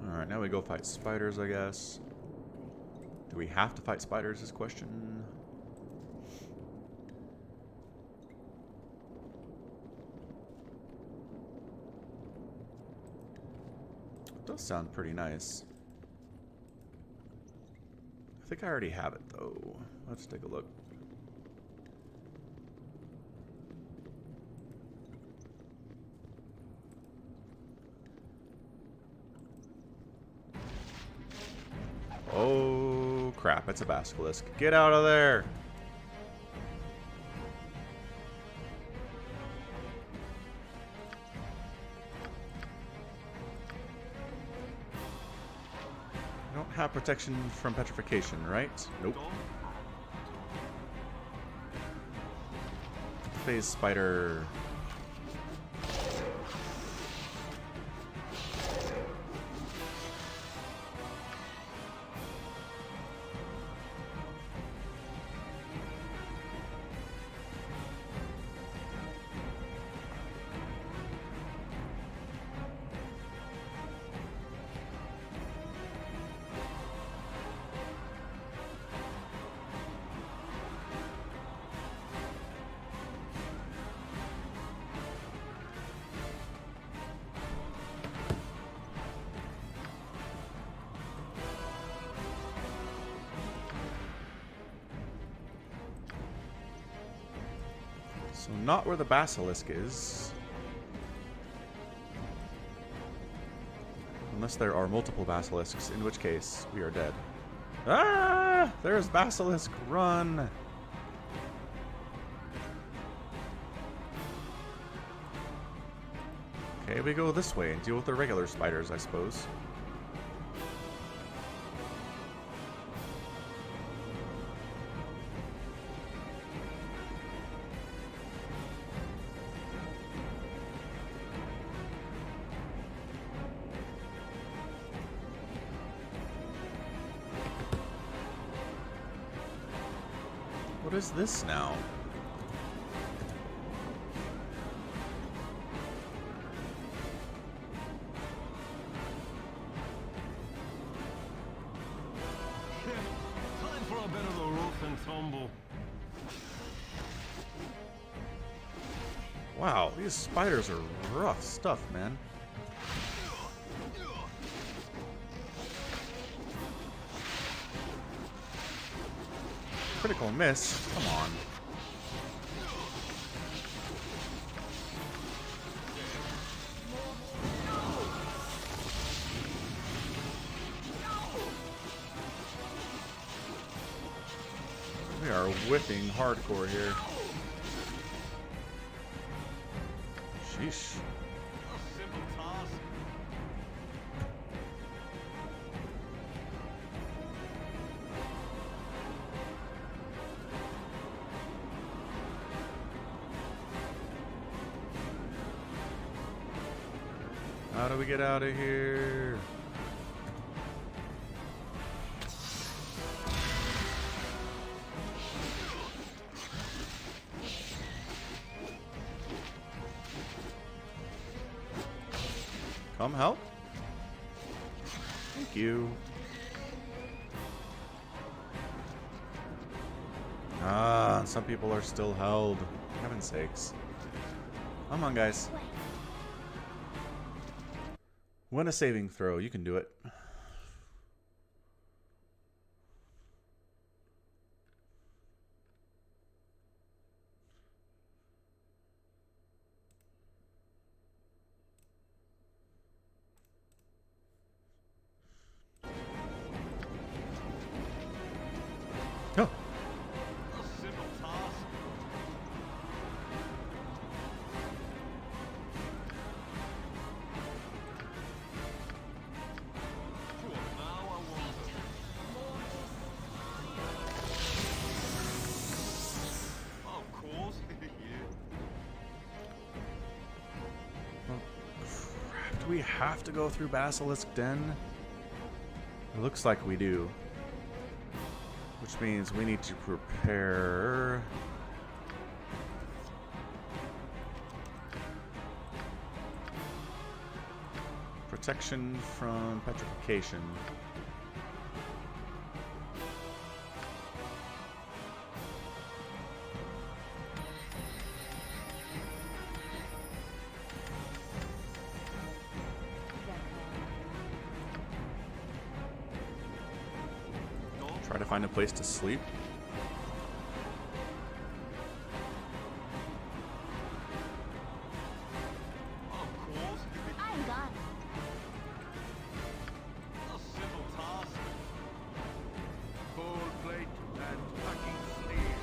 Alright, now we go fight spiders, I guess. Do we have to fight spiders is question. Does sound pretty nice. I think I already have it though. Let's take a look. Oh crap, it's a basilisk. Get out of there! I don't have protection from petrification, right? Nope. Phase spider. So not where the basilisk is. Unless there are multiple basilisks, in which case we are dead. Ah! There's basilisk! Run! Okay, we go this way and deal with the regular spiders, I suppose. What is this now? tumble. Wow, these spiders are rough stuff, man. Critical miss. Come on. We are whipping hardcore here. Sheesh. How do we get out of here? Come help. Thank you. Ah, some people are still held. For heaven's sakes. Come on, guys. Win a saving throw. You can do it. Oh. Do we have to go through Basilisk Den? It looks like we do. Which means we need to prepare... protection from petrification. Try to find a place to sleep. I'm gone. Plate and packing steel.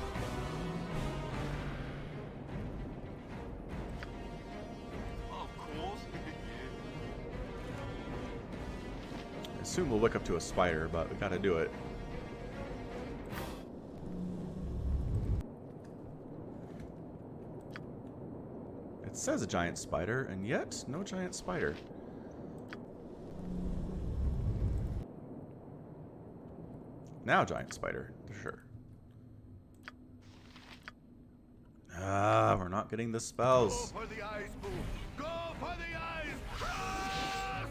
I assume we'll look up to a spider, but we gotta do it. It says a giant spider, and yet no giant spider. Now giant spider, for sure. Ah, we're not getting the spells. Go for the eyes, Boo! Go for the eyes! Trask!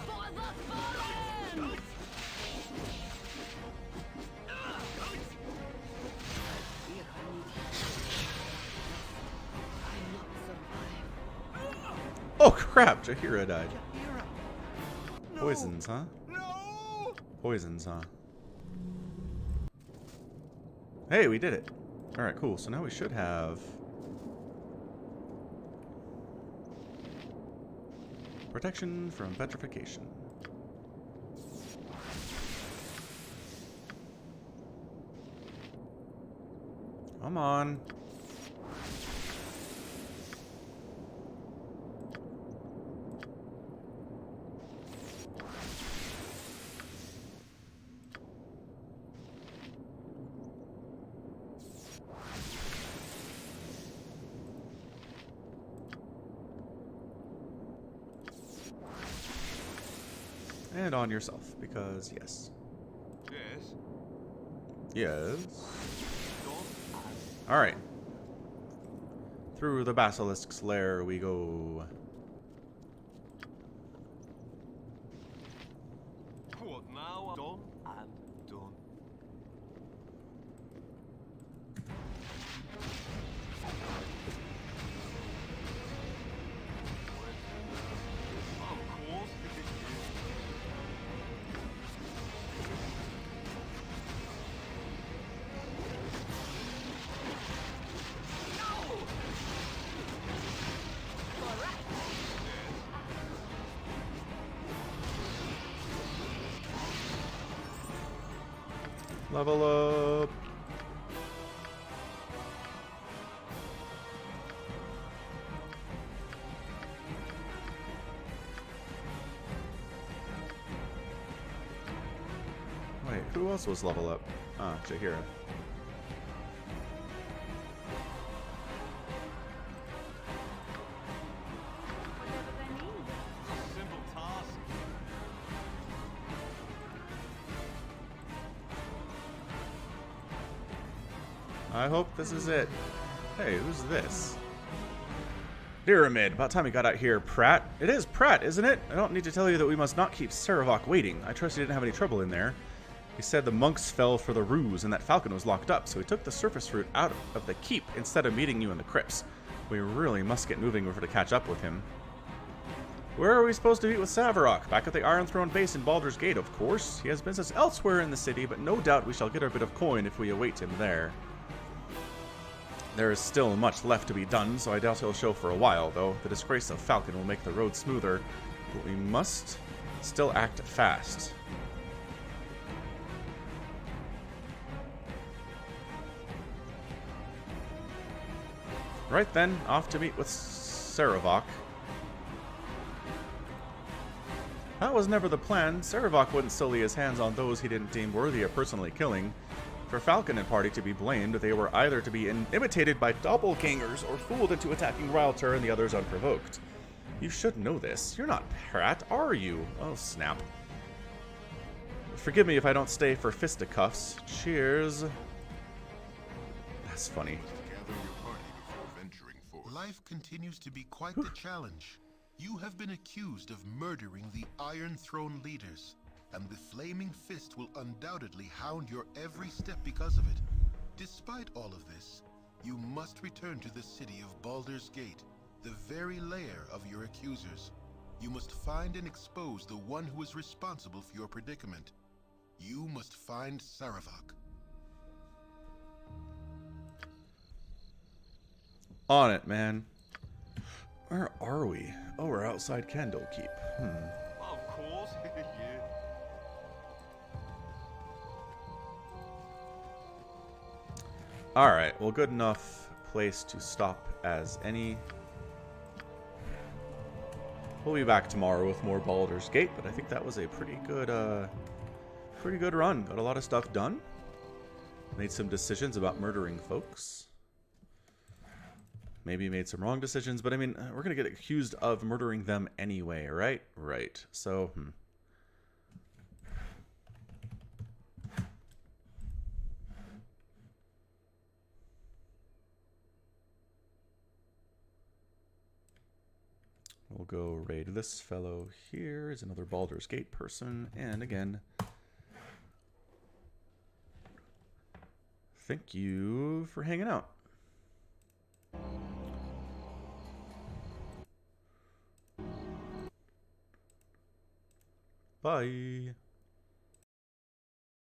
For the fallen! Oh crap, Jahira died. Poisons, huh? No! Poisons, huh? Hey, we did it. Alright, cool. So now we should have... protection from petrification. Come on. And on yourself, because yes. Yes. Yes. Alright. Through the basilisk's lair we go. What now? Done Level up. Wait, who else was level up? Ah, Jahira. I hope this is it. Hey, who's this? Pyramid. About time we got out here, Pratt. It is Pratt, isn't it? I don't need to tell you that we must not keep Saravok waiting. I trust you didn't have any trouble in there. He said the monks fell for the ruse and that Falcon was locked up, so he took the surface route out of the keep instead of meeting you in the crypts. We really must get moving before to catch up with him. Where are we supposed to meet with Savarok? Back at the Iron Throne base in Baldur's Gate, of course. He has business elsewhere in the city, but no doubt we shall get our bit of coin if we await him there. There is still much left to be done, so I doubt he'll show for a while, though. The disgrace of Falcon will make the road smoother, but we must still act fast. Right then, off to meet with Saravok. That was never the plan. Saravok wouldn't sully his hands on those he didn't deem worthy of personally killing. For Falcon and party to be blamed, they were either to be imitated by doppelgangers or fooled into attacking Rylter and the others unprovoked. You should know this. You're not Pratt, are you? Oh, snap. Forgive me if I don't stay for fisticuffs. Cheers. That's funny. Life continues to be quite the challenge. You have been accused of murdering the Iron Throne leaders, and the Flaming Fist will undoubtedly hound your every step because of it. Despite all of this, you must return to the city of Baldur's Gate, the very lair of your accusers. You must find and expose the one who is responsible for your predicament. You must find Saravok. On it, man. Where are we? Oh, we're outside Candlekeep. Well, of course. Yeah. Alright, well, good enough place to stop as any. We'll be back tomorrow with more Baldur's Gate, but I think that was a pretty good run. Got a lot of stuff done. Made some decisions about murdering folks. Maybe made some wrong decisions, but I mean, we're going to get accused of murdering them anyway, right? Right. So, we'll go raid this fellow here. Is another Baldur's Gate person. And again, thank you for hanging out. Bye.